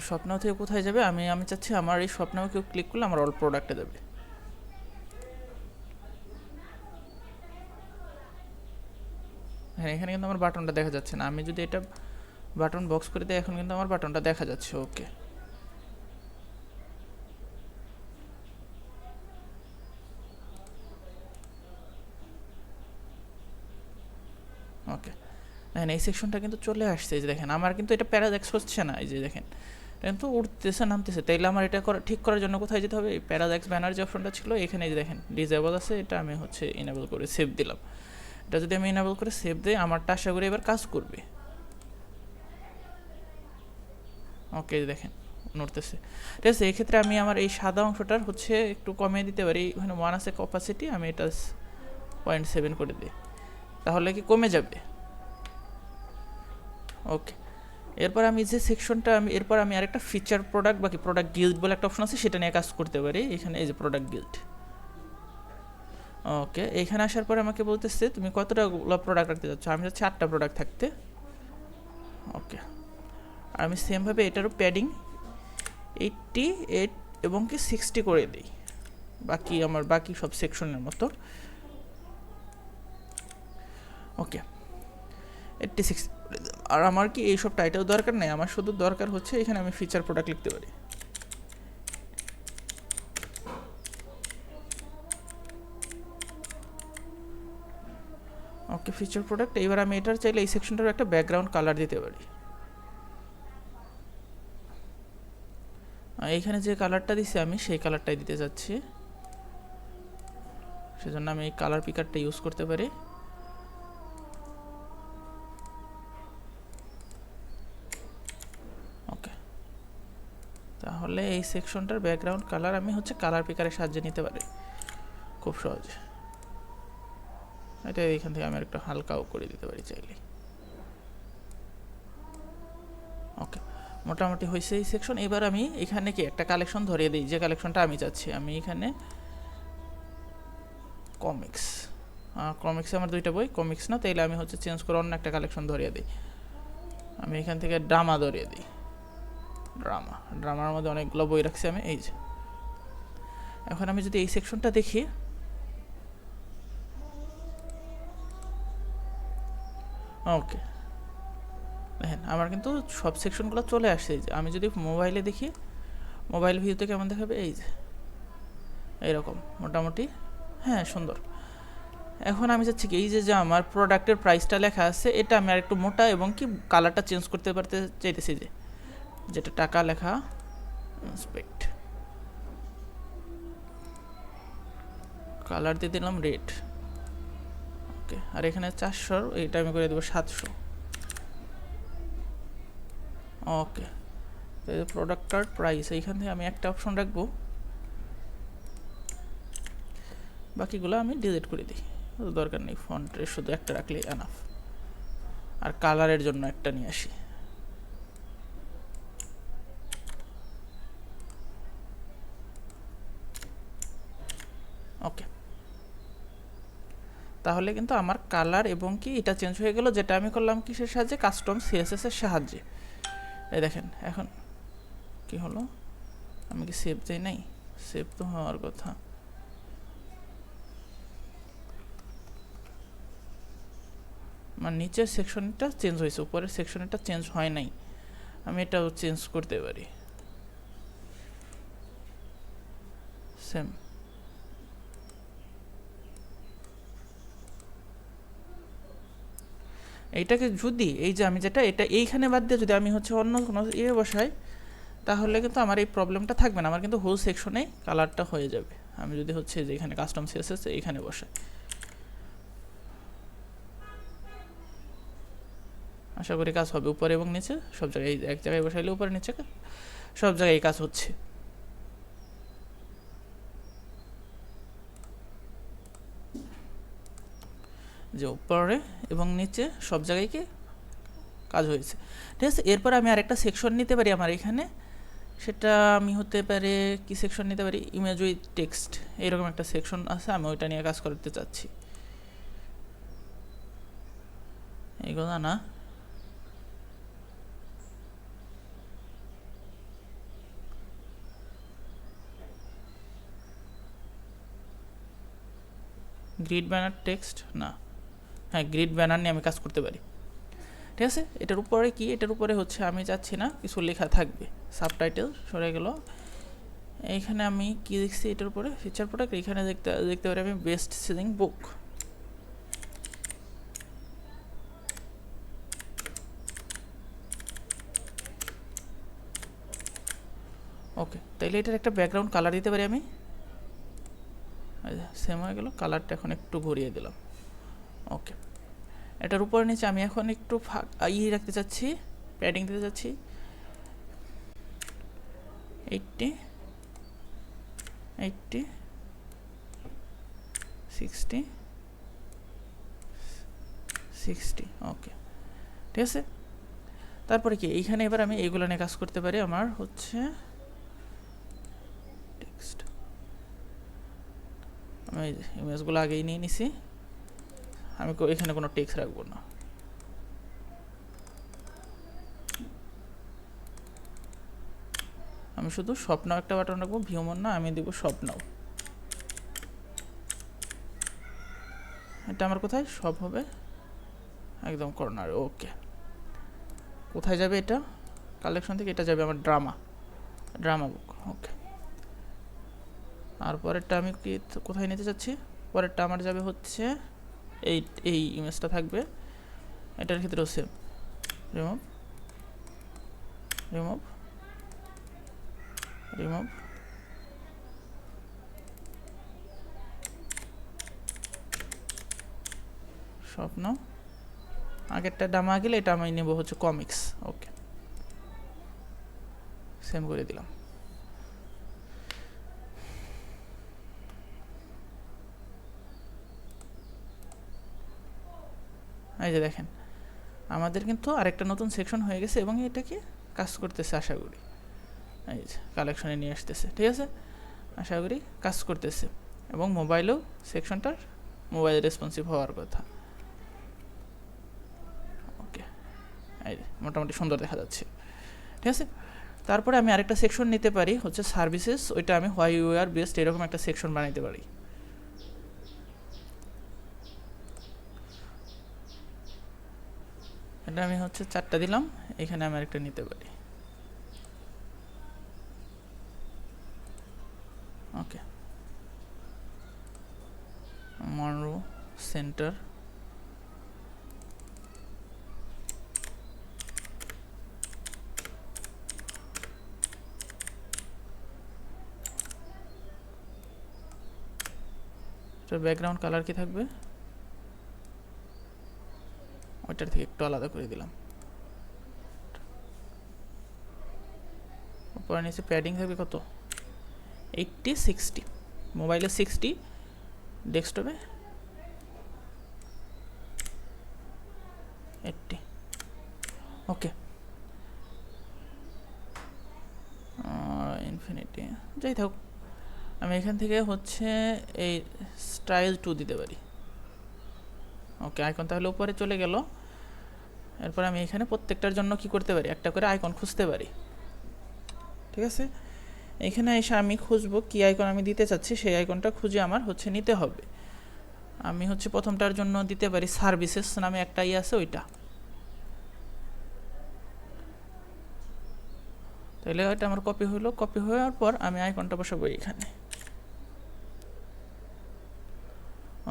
শপ নাও থেকে কোথায় যাবে? আমি চাচ্ছি আমার এই শপ নাও কেউ ক্লিক করলে আমার অল প্রোডাক্টে যাবে। হ্যাঁ, এখানে কিন্তু আমার বাটনটা দেখা যাচ্ছে না। আমি যদি এটা বাটন বক্স করে দিই, এখন কিন্তু আমার বাটনটা দেখা যাচ্ছে। ওকে, ওকে, দেখেন এই সেকশনটা কিন্তু চলে আসছে। এই যে দেখেন আমার কিন্তু এটা প্যারাডক্স হচ্ছে না, এই যে দেখেন কিন্তু উঠতেছে নামতেছে। তাইলে আমার এটা ঠিক করার জন্য কোথায় যেতে হবে? এই প্যারাডক্স ব্যানার যে অপশনটা ছিল এখানে, এই যে দেখেন ডিসেবল আছে, এটা আমি হচ্ছে ইনেবল করে সেভ দিলাম। এটা যদি আমি ইনেবল করে সেভ দিই, আমারটা আশা করি এবার কাজ করবে। ওকে, দেখেন নড়তেছে। ঠিক আছে, এক্ষেত্রে আমি আমার এই সাদা অংশটার হচ্ছে একটু কমিয়ে দিতে পারি। ওখানে 1 আছে ক্যাপাসিটি, আমি এটা 0.7 করে দিই, তাহলে কি কমে যাবে? ওকে, এরপর আমি যে সেকশনটা এরপর আমি আরেকটা ফিচার প্রোডাক্ট বাকি প্রোডাক্ট গিল্ড বলে একটা অপশন আছে, সেটা নিয়ে কাজ করতে পারি। এখানে এই যে প্রোডাক্ট গিল্ড, ওকে। এখানে আসার পরে আমাকে বলতেছে তুমি কতটা প্রোডাক্ট রাখতে চাচ্ছ, আমি চাচ্ছি 8টা প্রোডাক্ট থাকতে, ওকে। আমি সেমভাবে এটারও প্যাডিং 88 এবং কি 60 করে দিই, বাকি সব সেকশনের মতো, ওকে। 86। আর আমার কি এইসব টাইটেল দরকার নেই, আমার শুধু দরকার হচ্ছে এখানে আমি ফিচার প্রোডাক্ট লিখতে পারি। ওকে, ফিচার প্রোডাক্ট। এবার আমি এটার চাইলে এই সেকশনটার একটা ব্যাকগ্রাউন্ড কালার দিতে পারি। এইখানে যে কালারটা দিছি আমি সেই কালারটাই দিতে যাচ্ছি, সেজন্য আমি এই কালার পিকারটা ইউজ করতে পারি। ওকে, তাহলে এই সেকশনটার ব্যাকগ্রাউন্ড কালার আমি হচ্ছে কালার পিকারের সাহায্যে নিতে পারি খুব সহজে। এটা এইখান থেকে আমি একটু হালকাও করে দিতে পারি চাইলে। ওকে, মোটামুটি হয়েছে এই সেকশন। এবার আমি এখানে কি একটা কালেকশন ধরিয়ে দিই, যে কালেকশনটা আমি চাচ্ছি। আমি এখানে কমিক্সে আমার 2টা বই, কমিক্স না, তাইলে আমি হচ্ছে চেঞ্জ করে অন্য একটা কালেকশন ধরিয়ে দিই। আমি এখান থেকে ড্রামা ধরিয়ে দিই। ড্রামার মধ্যে অনেকগুলো বই রাখছি আমি, এই যে। এখন আমি যদি এই সেকশনটা দেখি, ওকে, দেখেন আমার কিন্তু সব সেকশনগুলো চলে আসছে। এই যে আমি যদি মোবাইলে দেখি, মোবাইল ভিউতে কেমন দেখাবে, এই যে এইরকম মোটামুটি, হ্যাঁ সুন্দর। এখন আমি চাচ্ছি কি, এই যে আমার প্রোডাক্টের প্রাইসটা লেখা আছে, এটা আমি আর একটু মোটা এবং কি কালারটা চেঞ্জ করতে চাইতেছি, যেটা টাকা লেখা, ইন্সপেক্ট, কালার দিয়ে দিলাম রেড, ওকে। আর এখানে 400, এইটা আমি করে দেবো 700, ওকে। প্রোডাক্টটার প্রাইস এইখান থেকে আমি একটা অপশন রাখবো, বাকিগুলো আমি ডিলিট করে দিই, দরকার নেই। ফন্টের শুধু একটা রাখলেই এনাফ। আর কালারের জন্য একটা নিয়ে আসি, ওকে। তাহলে কিন্তু আমার কালার এবং কি এটা চেঞ্জ হয়ে গেল, যেটা আমি করলাম কিসের সাহায্যে, কাস্টম সিএসএস এর সাহায্যে। এই দেখেন এখন কি হলো, আমি কি সেভ দেই নাই? সেভ তো হওয়ার কথা। আমার নিচের সেকশনটা চেঞ্জ হয়েছে, উপরের সেকশনটা চেঞ্জ হয় নাই। আমি এটাও চেঞ্জ করতে পারি, সেম। এইটাকে যদি এই যে আমি যেটা এটা এইখানে বাদ দিয়ে যদি আমি হচ্ছে অন্য কোনো বসাই, তাহলে কিন্তু আমার এই প্রবলেমটা থাকবে না, আমার কিন্তু হোল সেকশনেই কালারটা হয়ে যাবে। আমি যদি হচ্ছে যে এখানে কাস্টম সিএসএস এইখানে বসাই, আশা করি কাজ হবে। উপরে এবং নিচে সব জায়গায়, এক জায়গায় বসাইলে উপরে নিচে সব জায়গায় কাজ হচ্ছে। যে উপরে এবং নিচে সব জায়গায় কি কাজ হয়েছে, ঠিক আছে। এরপর আমি আরেকটা সেকশন নিতে পারি আমার এখানে, সেটা আমি হতে পারে কি সেকশন নিতে পারি, ইমেজ উইথ টেক্সট, এরকম একটা সেকশন আছে, আমি ওইটা নিয়ে কাজ করতে চাচ্ছি। এইগুলো না, গ্রিড ব্যানার টেক্সট না, হ্যাঁ গ্রিড ব্যানার নিয়ে আমি কাজ করতে পারি, ঠিক আছে। এটার উপরে কি, এটার উপরে হচ্ছে আমি চাচ্ছি না কিছু লেখা থাকবে, সাবটাইটেল সরে গেল। এইখানে আমি কি লিখছি এটার উপরে, ফিচার প্রোডাক্ট, এখানে দেখতে পারি আমি বেস্ট সেলিং বুক, ওকে। তাইলে এটার একটা ব্যাকগ্রাউন্ড কালার দিতে পারি আমি, সেম হয়ে গেল। কালারটা এখন একটু ঘুরিয়ে দিলাম, ওকে। এটার উপরে নিচে আমি এখন একটু রাখতে চাচ্ছি, প্যাডিং দিতে চাচ্ছি 80, 60, ওকে, ঠিক আছে। তারপরে কি এইখানে এবার আমি এইগুলো নিয়ে কাজ করতে পারি। আমার হচ্ছে টেক্সট, আমি ইমেজগুলো আগেই নিয়ে নিছি, আমি এখানে কোনো টেক্সট রাখবো না। আমি শুধু স্বপ্নাও একটা বাটন রাখবো, ভিউমন না, আমি দিব স্বপ্নাও। এটা আমার কোথায় সব হবে, একদম কর্নারে। ওকে, কোথায় যাবে এটা? কালেকশন থেকে এটা যাবে আমার ড্রামা বুক। ওকে, আর পরেরটা আমি কি কোথায় নিতে চাচ্ছি? পরেরটা আমার যাবে হচ্ছে এই ইমেজটা থাকবে, এটার ক্ষেত্রেও সেম, রিমুভ রিমুভ রিমুভ, স্বপ্ন। আগেরটা ডামা গেলে এটা আমি নেব হচ্ছে কমিক্স। ওকে, সেম করে দিলাম। এই যে দেখেন আমাদের কিন্তু আরেকটা নতুন সেকশন হয়ে গেছে এবং এটা কি কাজ করতেছে আশা করি। এই যে কালেকশনে নিয়ে আসতেছে, ঠিক আছে, আশা করি কাজ করতেছে। এবং মোবাইলেও সেকশনটার মোবাইল রেসপন্সিভ হওয়ার কথা। ওকে, এই যে মোটামুটি সুন্দর দেখা যাচ্ছে, ঠিক আছে। তারপরে আমি আরেকটা সেকশন নিতে পারি হচ্ছে সার্ভিসেস, ওইটা আমি হোয়াই ইউ আর বেস্ট এরকম একটা সেকশন বানাইতে পারি। এটা আমি হচ্ছে 4টা দিলাম, এখানে আমি আরেকটা নিতে পারি। ওকে, মনরো সেন্টার, এটার ব্যাকগ্রাউন্ড কালার কি থাকবে, ওইটার থেকে একটু আলাদা করে দিলাম। পরে নিচে প্যাডিং থাকবে কত, 80/60, মোবাইলে 60, ডেস্কটপে 80। ওকে, ইনফিনিটি যাই থাক, আমি এখান থেকে হচ্ছে এই স্টাইল 2 দিতে পারি। ওকে, আইকন তাহলে উপরে চলে গেল। এরপর আমি এখানে প্রত্যেকটার জন্য কি করতে পারি, একটা করে আইকন খুঁজতে পারি, ঠিক আছে। এখানে এসে আমি খুঁজবো কি আইকন আমি দিতে চাচ্ছি, সেই আইকনটা খুঁজে আমার হচ্ছে নিতে হবে। আমি হচ্ছে প্রথমটার জন্য দিতে পারি সার্ভিসেস নামে একটা আছে ওইটা, তাহলে ওইটা আমার কপি হলো। কপি হওয়ার পর আমি আইকনটা বসাবো এইখানে।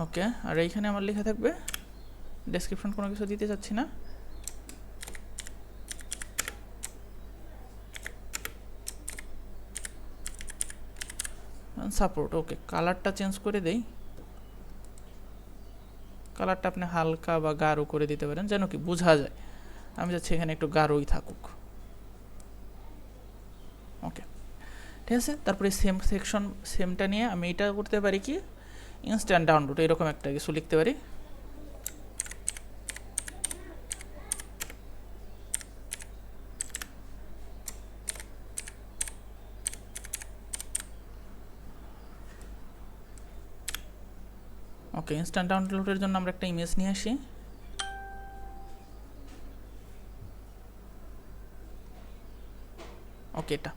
ওকে, আর এইখানে আমার লেখা থাকবে, ডেসক্রিপশন কোনো কিছু দিতে চাচ্ছি না, সাপোর্ট। ওকে, কালারটা চেঞ্জ করে দেই, কালারটা আপনি হালকা বা গাঢ় করে দিতে পারেন যেন কি বোঝা যায়। আমি চাচ্ছি এখানে একটু গাঢ়ই থাকুক। ওকে, ঠিক আছে। তারপরে সেম সেকশন সেমটা নিয়ে আমি এটা করতে পারি কি, ইনস্ট্যান্ট ডাউনলোড এরকম একটা কিছু লিখতে পারি। ওকে, ইনস্ট্যান্ট ডাউনলোডের জন্য আমরা একটা ইমেজ নিয়ে আসি। ওকে, এটা,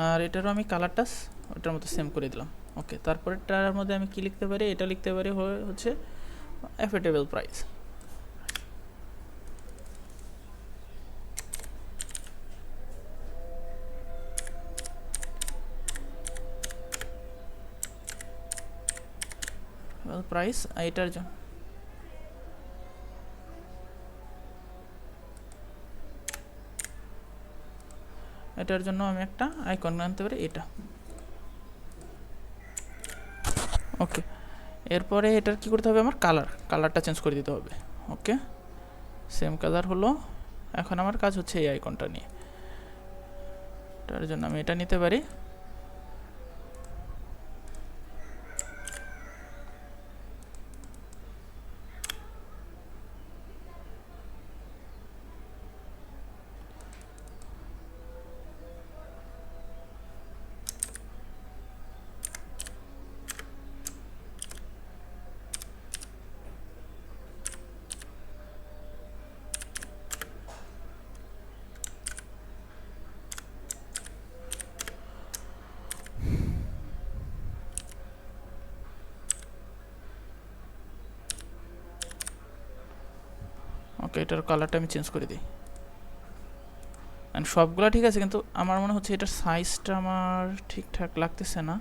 আর এটারও আমি কালারটা ওটার মতো সেম করে দিলাম। ওকে, তারপরেরটার মধ্যে আমি কি লিখতে পারি, এটা লিখতে পারি হচ্ছে অ্যাফোর্ডেবল প্রাইস। প্রাইস এটার জন্য আমি একটা আইকন আনতে পারি, এটা। ওকে, এরপরে এটার কি করতে হবে, আমার কালারটা চেঞ্জ করে দিতে হবে। ওকে, সেম কালার হলো। এখন আমার কাজ হচ্ছে এই আইকনটা নিয়ে, তার জন্য আমি এটা নিতে পারি। ওকে, এটার কালারটা আমি চেঞ্জ করে দিই। অ্যান্ড সবগুলো ঠিক আছে, কিন্তু আমার মনে হচ্ছে এটার সাইজটা আমার ঠিকঠাক লাগতেছে না।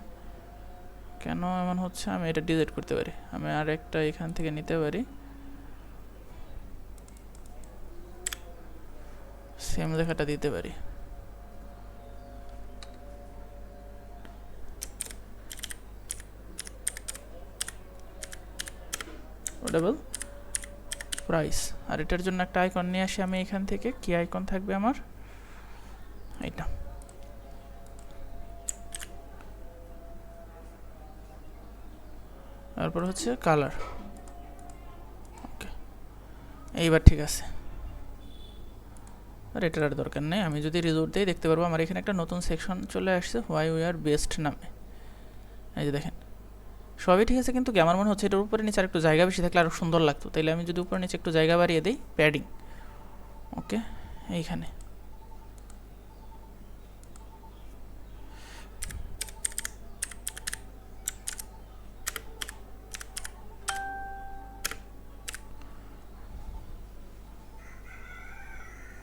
কেন এমন হচ্ছে আমি এটা ডিলিট করতে পারি, আমি আর একটা এখান থেকে নিতে পারি, সেম লেখাটা দিতে পারি। ওডেবল প্রাইস। আর এটার জন্য একটা আইকন নিয়ে আসি আমি এখান থেকে। কি আইকন থাকবে আমার? এটা। তারপর হচ্ছে কালার। ওকে, এইবার ঠিক আছে। আর এটার আর দরকার নেই। আমি যদি রিজোর্ট দিই দেখতে পারবো আমার এখানে একটা নতুন সেকশন চলে আসছে, হোয়াই উই আর বেস্ট নামে। এই যে দেখেন সবই ঠিক আছে, কিন্তু কি আমার মনে হচ্ছে এটার উপরে নিচে আর একটু জায়গা বেশি থাকলে আরও সুন্দর লাগতো। তাইলে আমি যদি উপরে নিচে একটু জায়গা বাড়িয়ে দিই, প্যাডিং, ওকে, এইখানে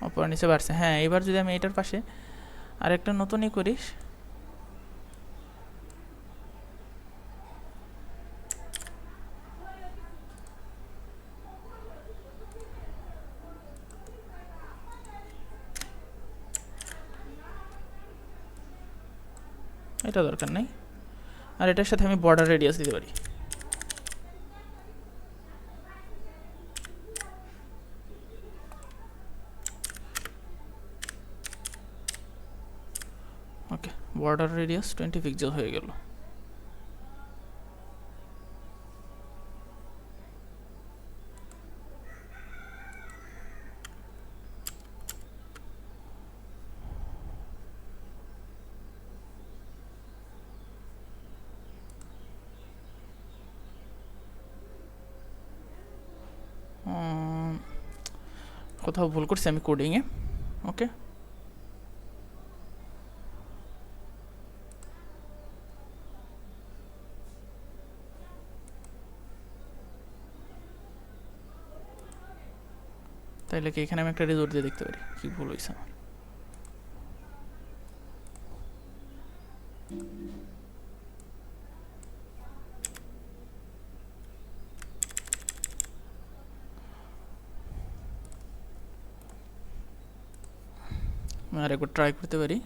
উপরে নিচে বাড়ছে। হ্যাঁ, এবার যদি আমি এটার পাশে আরেকটা নতুনই করিস, এটা দরকার নেই। আর এটার সাথে আমি বর্ডার রেডিয়াস দিতে পারি। ওকে, বর্ডার রেডিয়াস 20 পিক্সেল হয়ে গেল। কোথাও ভুল করছি আমি কোডিংয়ে। ওকে, তাইলে কি এখানে আমি একটা রিজোর্ট দিয়ে দেখতে পারি কি ভুল হয়েছে আমার। আমি আর একবার ট্রাই করতে পারি।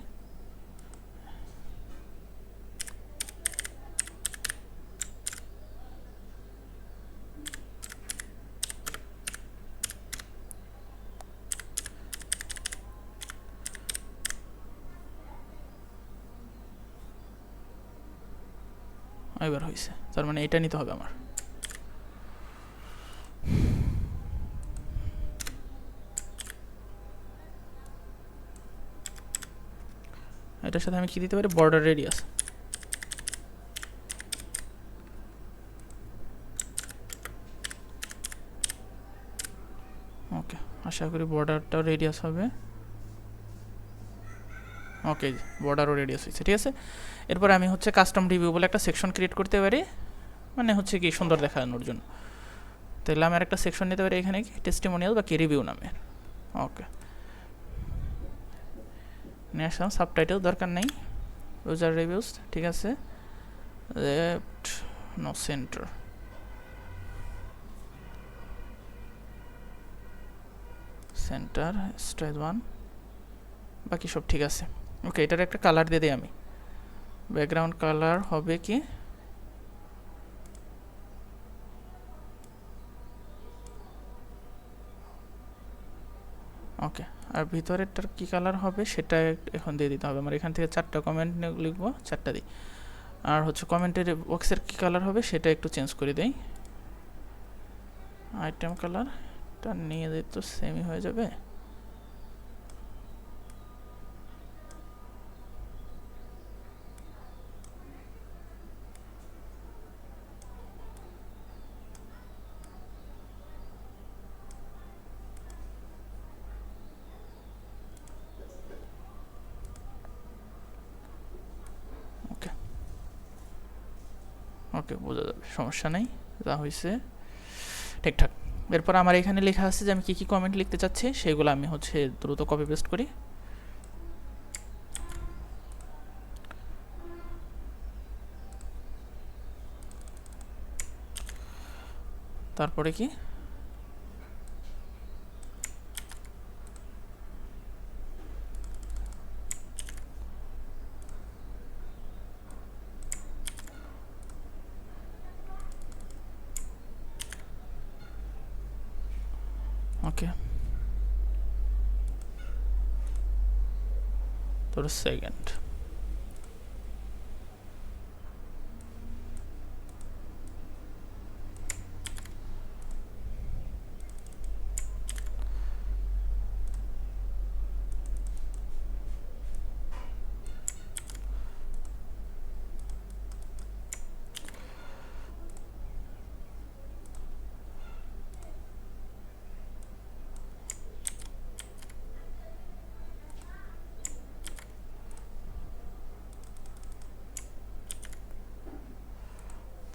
এবার হয়েছে, তার মানে এটা নিতে হবে আমার। এটার সাথে আমি কি দিতে পারি? Border radius. ওকে, আশা করি বর্ডারটাও রেডিয়াস হবে। ওকে, বর্ডারও রেডিয়াস হয়েছে, ঠিক আছে। এরপর আমি হচ্ছে কাস্টম রিভিউ বলে একটা সেকশন ক্রিয়েট করতে পারি, মানে হচ্ছে কি সুন্দর দেখানোর জন্য। তাহলে আমি একটা সেকশন নিতে পারি এখানে, কি টেস্টিমোনিয়াল বা কি রিভিউ নামের। ওকে, নিয়ে আসলাম। সাবটাইটেল দরকার নেই, ইউজার রিভিউস, ঠিক আছে। Left, no centre, centre, stage 1, বাকি সব ঠিক আছে। ওকে, এটার একটা কালার দিয়ে দিই আমি। ব্যাকগ্রাউন্ড কালার হবে কি, ওকে। আর ভিতরেরটার কি কালার হবে সেটা এখন দিয়ে দিতে হবে আমার। এখান থেকে 4টা কমেন্ট লিখবো, 4টা দিই। আর হচ্ছে কমেন্টের বক্সের কি কালার হবে সেটা একটু চেঞ্জ করে দেই। আইটেম কালারটা নিয়ে দিই তো সেমই হয়ে যাবে। ওকে, বোঝা যাবে, সমস্যা নেই, যা হয়েছে ঠিকঠাক। এরপর আমার এখানে লেখা আছে যে আমি কী কী কমেন্ট লিখতে চাচ্ছি, সেগুলো আমি হচ্ছে দ্রুত কপি পেস্ট করি। তারপরে কি ওকে, তোর সেকেন্ড।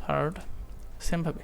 থার্ড সেমভাবে।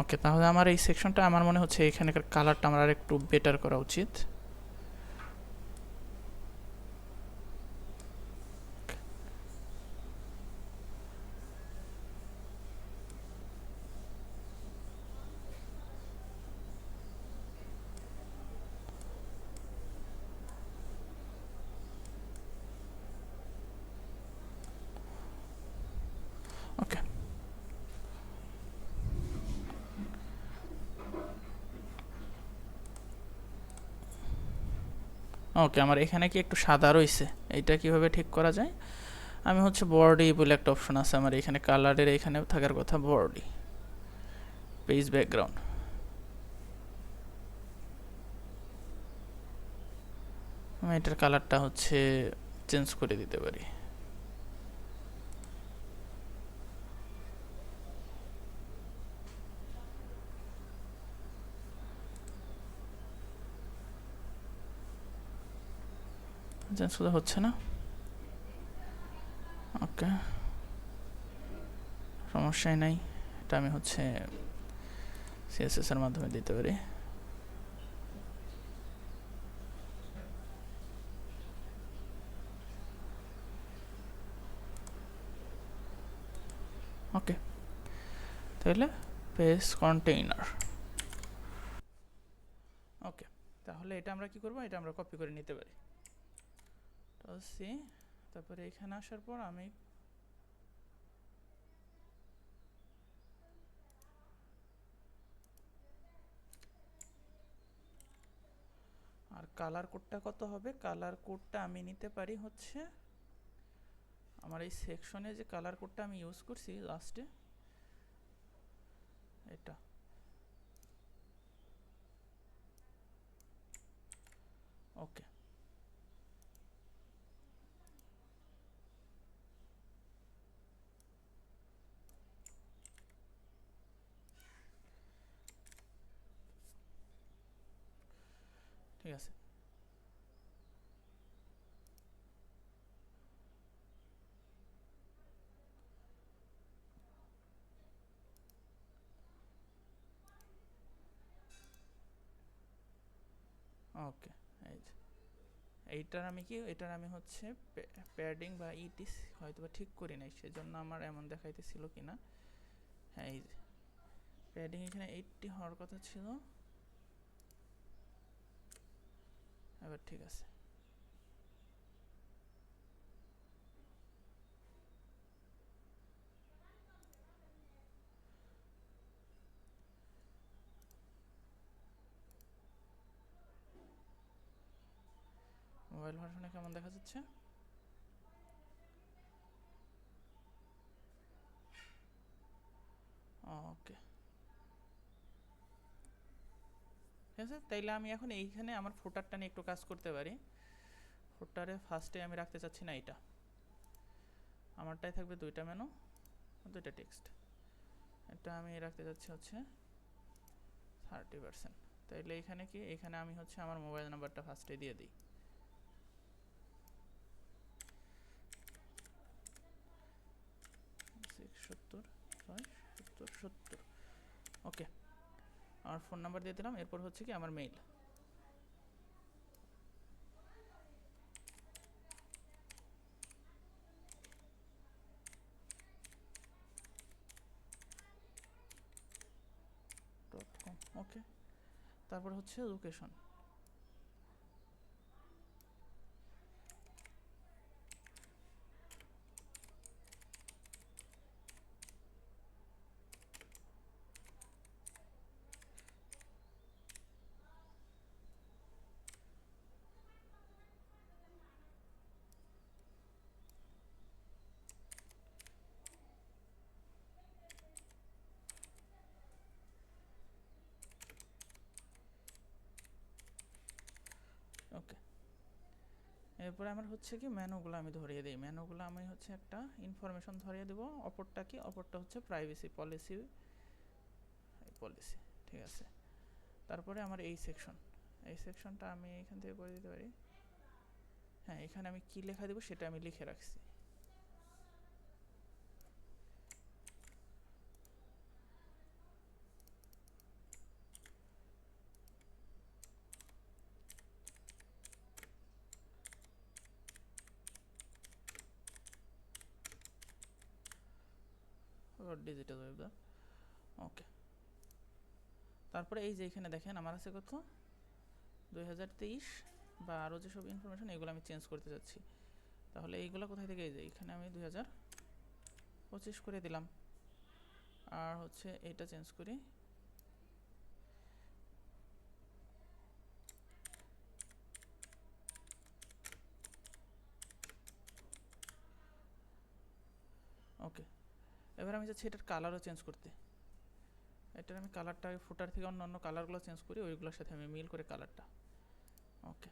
ওকে, তাহলে আমার এই সেকশনটা আমার মনে হচ্ছে এখানকার কালারটা আমার আর একটু বেটার করা উচিত। ওকে, ওকে, আমার এখানে কি একটু সাদা রয়েছে, এইটা কিভাবে ঠিক করা যায়? আমি হচ্ছে বডি বলে একটা অপশন আছে আমার এখানে, কালারের এখানে থাকার কথা বডি, পেজ ব্যাকগ্রাউন্ড। আমি এটার কালারটা হচ্ছে চেঞ্জ করে দিতে পারি। চেঞ্জ করে হচ্ছে না, ওকে, সমস্যাই নাই। এটা আমি হচ্ছে সিএসএস এর মাধ্যমে দিতে পারি। ওকে, তাহলে পেজ কন্টেইনার। ওকে, তাহলে এটা আমরা কি করব, এটা আমরা কপি করে নিতে পারি। তো সি, তারপরে এখানে আসার পর আমি আর কালার কোডটা কত হবে, কালার কোডটা আমি নিতে পারি হচ্ছে আমার এই সেকশনে যে কালার কোডটা আমি ইউজ করছি লাস্টে, এটা। ওকে, ঠিক আছে। ওকে, এই যে এইটার আমি কি, এটার আমি হচ্ছে প্যাডিং বা ইটিস হয়তো বা ঠিক করি নাই, সেজন্য আমার এমন দেখাইতেছিল কিনা। হ্যাঁ, এই যে প্যাডিং এখানে 80 হওয়ার কথা ছিল, এবার ঠিক আছে। মোবাইল ভার্সনে কেমন দেখা যাচ্ছে? ওকে, ঠিক আছে। তাইলে আমি এখন এইখানে আমার ফুটারটা নিয়ে একটু কাজ করতে পারি। ফুটারে ফার্স্টে আমি রাখতে চাচ্ছি না এটা, আমারটাই থাকবে 2টা মেনু 2টা টেক্সট। এটা আমি রাখতে যাচ্ছি হচ্ছে 30%। তাইলে এখানে কি, এখানে আমি হচ্ছে আমার মোবাইল নাম্বারটা ফার্স্টে দিয়ে দিই। ওকে, আমার ফোন নাম্বার দিয়ে দিলাম। এরপর হচ্ছে কি আমার মেইল। .com। ওকে, তারপর হচ্ছে লোকেশন। ওকে, এরপরে আমার হচ্ছে কি মেনুগুলো আমি ধরিয়ে দিই। মেনুগুলো আমি হচ্ছে একটা ইনফরমেশন ধরিয়ে দেবো। অপরটা কি, অপরটা হচ্ছে প্রাইভেসি পলিসি। ঠিক আছে। তারপরে আমার এই সেকশনটা আমি এখান থেকে করে দিতে পারি। হ্যাঁ, এখানে আমি কি লেখা দেবো সেটা আমি লিখে রাখছি। Digital web. ওকে, তারপরে এই যে এখানে দেখেন আমার আছে কত 2023 বা আরও যেসব ইনফরমেশন, এগুলো আমি চেঞ্জ করতে চাচ্ছি। তাহলে এইগুলো কোথায় থেকে, এই যে এখানে আমি 2025 করে দিলাম। আর হচ্ছে এটা চেঞ্জ করি, ওকে। এবার আমি চাচ্ছি এটার কালারও চেঞ্জ করতে। এটার আমি কালারটা ফুটার থেকে অন্য অন্য কালারগুলো চেঞ্জ করি, ওইগুলোর সাথে আমি মিল করে কালারটা। ওকে,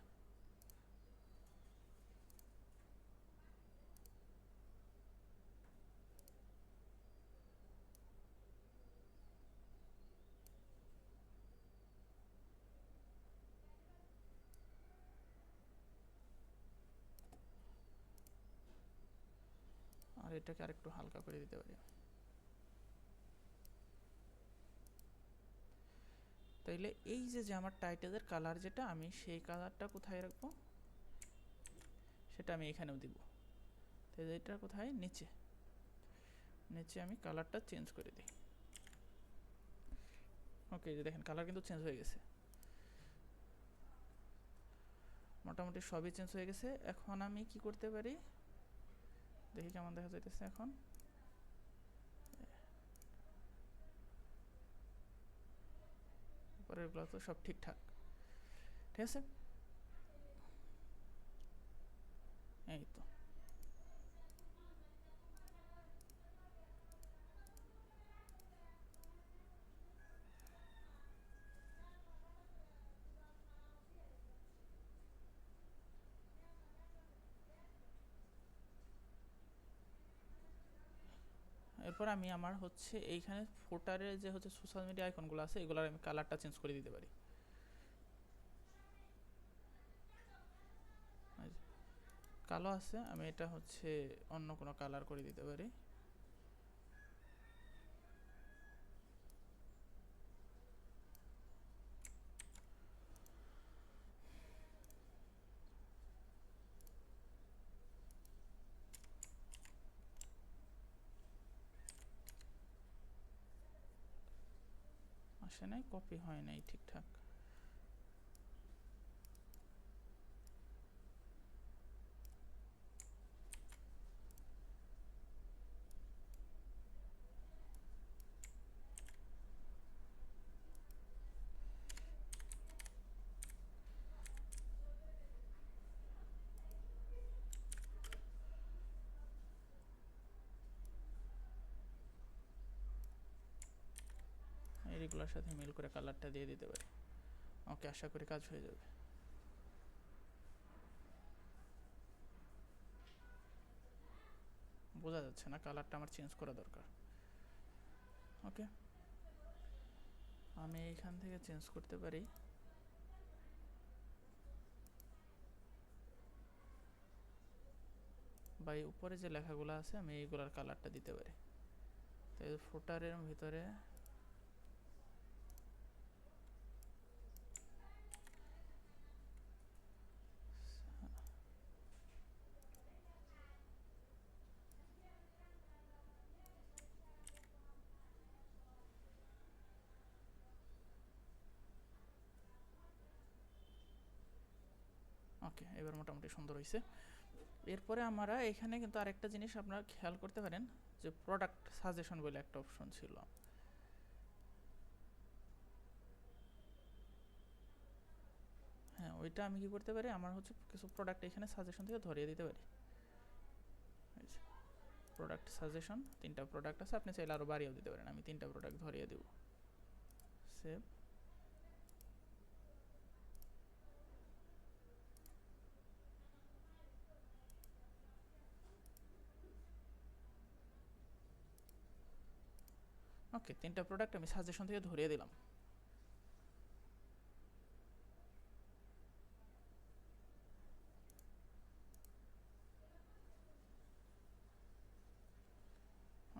আর এটাকে আরেকটু হালকা করে দিতে পারি। তাইলে এই যে যে আমার টাইটেলের কালার যেটা, আমি সেই কালারটা কোথায় রাখবো সেটা আমি এখানেও দিব। তাই এটা কোথায়, নিচে নিচে আমি কালারটা চেঞ্জ করে দিই। ওকে, যে দেখেন কালার কিন্তু চেঞ্জ হয়ে গেছে, মোটামুটি সবই চেঞ্জ হয়ে গেছে। এখন আমি কি করতে পারি দেখি কেমন দেখা যাইতেছে এখন। পরেরগুলো তো সব ঠিকঠাক, ঠিক আছে। এই তো, এরপর আমি আমার হচ্ছে এইখানে ফোটারের যে হচ্ছে সোশ্যাল মিডিয়া আইকনগুলো আছে, এগুলোর আমি কালারটা চেঞ্জ করে দিতে পারি। কালো আছে, আমি এটা হচ্ছে অন্য কোনো কালার করে দিতে পারি। আসে নাই, কপি হয় নাই ঠিকঠাক। এগুলোর সাথে মিল করে কালারটা দিয়ে দিতে পারি। ওকে, আশা করি কাজ হয়ে যাবে। বোঝা যাচ্ছে না, কালারটা আমার চেঞ্জ করা দরকার। ওকে, আমি এইখান থেকে চেঞ্জ করতে পারি। বা এই উপরে যে লেখাগুলো আছে আমি এইগুলার কালারটা দিতে পারি। তাই ফুটারের ভিতরে ওকে, এবার মোটামুটি সুন্দর হয়েছে। এরপরে আমরা এখানে কিন্তু আরেকটা জিনিস আপনারা খেয়াল করতে পারেন যে প্রোডাক্ট সাজেশন বলে একটা অপশন ছিল। হ্যাঁ, ওইটা আমি কি করতে পারি, আমার হচ্ছে কিছু প্রোডাক্ট এখানে সাজেশন থেকে ধরিয়ে দিতে পারি। প্রোডাক্ট সাজেশন 3টা প্রোডাক্ট আছে, আপনি চাইলে আরও বাড়িয়েও দিতে পারেন। আমি 3টা প্রোডাক্ট ধরিয়ে দেব। সেভ। ওকে, 3টা প্রোডাক্ট আমি সাজেশন থেকে ধরিয়ে দিলাম।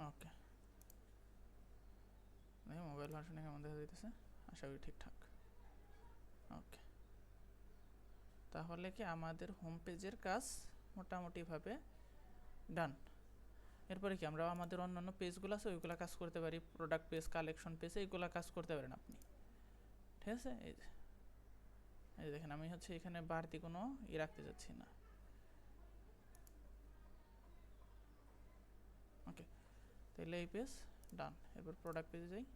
ওকে, মোবাইল ভার্সনে কেমন দেখা যাইতেছে, আশা করি ঠিকঠাক। ওকে, তাহলে কি আমাদের হোম পেজের কাজ মোটামুটিভাবে ডান। এরপরে কি আমরা আমাদের অন্যান্য পেজগুলো আছে ওইগুলো কাজ করতে পারি। প্রোডাক্ট পেজ, কালেকশন পেজ, এইগুলো কাজ করতে পারেন আপনি। ঠিক আছে, এই যে দেখেন আমি হচ্ছে এখানে বাড়তি কোনো রাখতে যাচ্ছি না। ওকে, তাহলে এই পেজ ডান। এরপর প্রোডাক্ট পেজে যাই।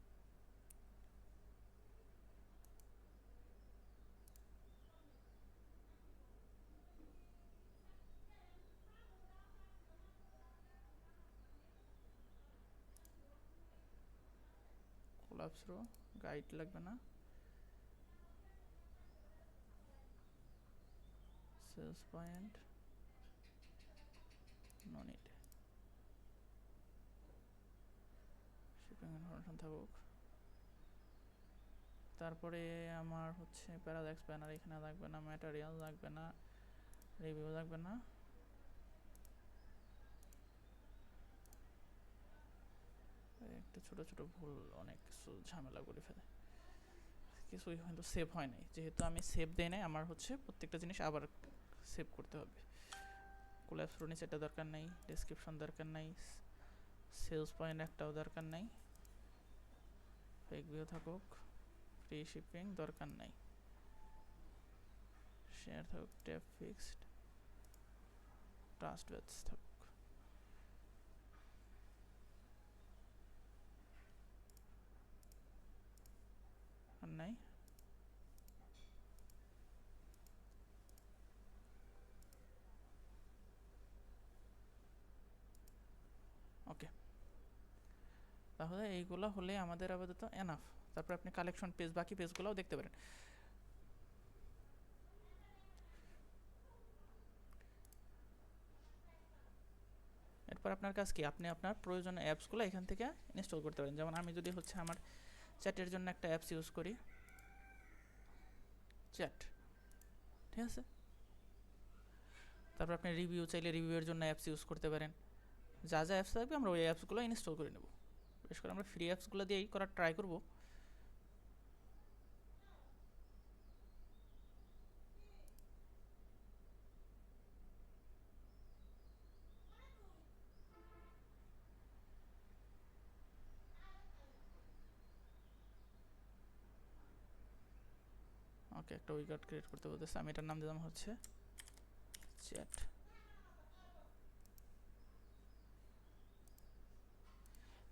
কোলাপস রো, গাইড লাগবে না, sales point no need, shipping information থাকুক। তারপরে আমার হচ্ছে প্যারাডক্স ব্যানার এখানে লাগবে না, ম্যাটেরিয়াল লাগবে না, রিভিউ লাগবে না। একটা ছোট ছোট ভুল অনেক কিছু ঝামেলা করে ফেলে, কিছুই হয়তো সেভ হয় নাই। যেহেতু আমি সেভ দেই নাই, আমার হচ্ছে প্রত্যেকটা জিনিস আবার সেভ করতে হবে। কোলাপস রো নিচেটা দরকার নাই, ডেসক্রিপশন দরকার নাই, সেলস পয়েন্ট একটাও দরকার নাই, ফেক ভিউ থাকুক, ফ্রি শিপিং দরকার নাই, শেয়ার থাকুক, ট্যাব ফিক্সড, ট্রাস্ট ব্যাচ থাকুক, আর নাই। ওকে, তাহলে এইগুলো হলে আমাদের আপাতত এনাফ। তারপর আপনি কালেকশন পেজ, বাকি পেজগুলোও দেখতে পারেন। এরপর আপনার কাজ কি, আপনি আপনার প্রয়োজনীয় অ্যাপসগুলো এখান থেকে ইনস্টল করতে পারেন। যেমন আমি যদি হচ্ছে আমার চ্যাটের জন্য একটা অ্যাপস ইউজ করি, চ্যাট, ঠিক আছে। তারপর আপনি রিভিউ চাইলে রিভিউয়ের জন্য অ্যাপস ইউজ করতে পারেন। যা যা অ্যাপস থাকবে আমরা ওই অ্যাপসগুলো ইনস্টল করে নেব। বিশেষ করে আমরা ফ্রি অ্যাপসগুলো দিয়েই করার ট্রাই করব। ওকে, একটা উইকেট ক্রিয়েট করতে বলতেছে, আমি এটার নাম দিলাম হচ্ছে চ্যাট।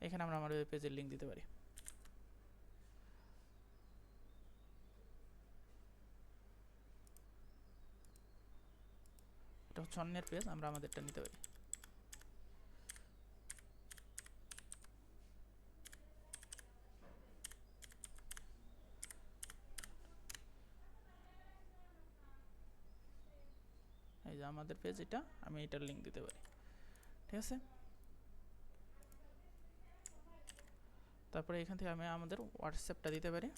এখানে আমরা আমাদের পেজের লিঙ্ক দিতে পারি। এটা হচ্ছে অন্যের পেজ, আমরা আমাদেরটা নিতে পারি। যে আমাদের পেজ এটা, আমি এটার লিঙ্ক দিতে পারি, ঠিক আছে। তারপরে এখান থেকে আমি আমাদের হোয়াটসঅ্যাপটা দিতে পারি,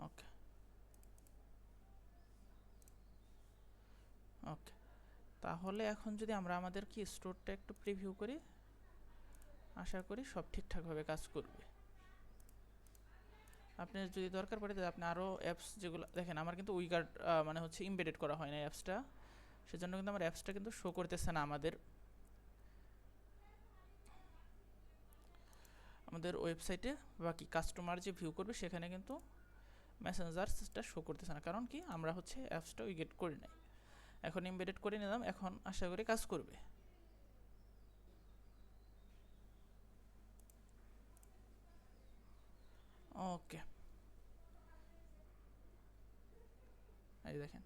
ওকে ওকে। তাহলে এখন যদি আমরা আমাদের কি স্টোরটা একটু প্রিভিউ করি, আশা করি সব ঠিকঠাকভাবে কাজ করবে। আপনার যদি দরকার পড়ে তাহলে আপনি আরও অ্যাপস যেগুলো দেখেন, আমার কিন্তু উইগার্ড মানে হচ্ছে ইমবেডেড করা হয় না অ্যাপসটা, সেজন্য কিন্তু আমার অ্যাপসটা কিন্তু শো করতেছে না আমাদের ওয়েবসাইটে। বাকি কাস্টমার যে ভিউ করবে সেখানে কিন্তু মেসেঞ্জারটা শো করতেছে না, কারণ কি আমরা হচ্ছে অ্যাপসটা উইগেট করি নাই। এখন এমবেডেড করে নিলাম, এখন আশা করি কাজ করবে। ওকে, এই দেখেন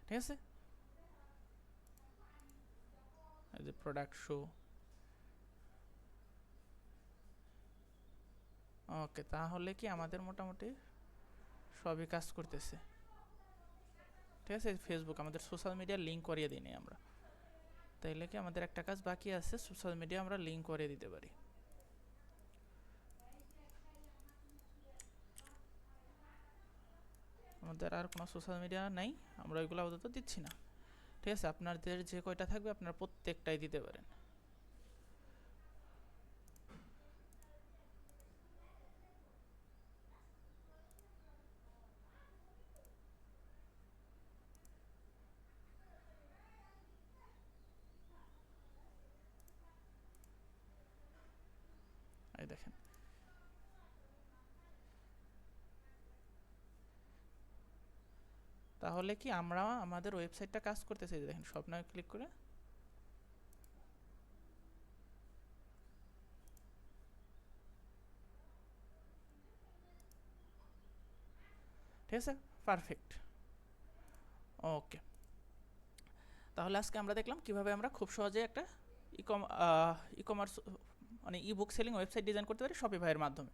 ঠিক আছে, এই যে প্রোডাক্ট শো। ওকে, তাহলে কি আমাদের মোটামুটি সবই কাজ করতেছে, ঠিক আছে। ফেসবুক আমাদের সোশ্যাল মিডিয়া লিঙ্ক করিয়ে দিই আমরা, তাইলে কি আমাদের একটা কাজ বাকি আছে, সোশ্যাল মিডিয়া আমরা লিঙ্ক করিয়ে দিতে পারি। আমাদের আর কোনো সোশ্যাল মিডিয়া নাই, আমরা ওইগুলো আপাতত দিচ্ছি না, ঠিক আছে। আপনাদের যে কয়টা থাকবে আপনারা প্রত্যেকটাই দিতে পারেন। এই দেখেন, তাহলে কি আমরা আমাদের ওয়েবসাইটটা কাজ করতেছে, দেখেন স্বপ্ন ক্লিক করে, ঠিক আছে, পারফেক্ট। ওকে, তাহলে আজকে আমরা দেখলাম কিভাবে আমরা খুব সহজে একটা ই কমার্স মানে ই বুক সেলিং ওয়েবসাইট ডিজাইন করতে পারি শপিফাইয়ের মাধ্যমে।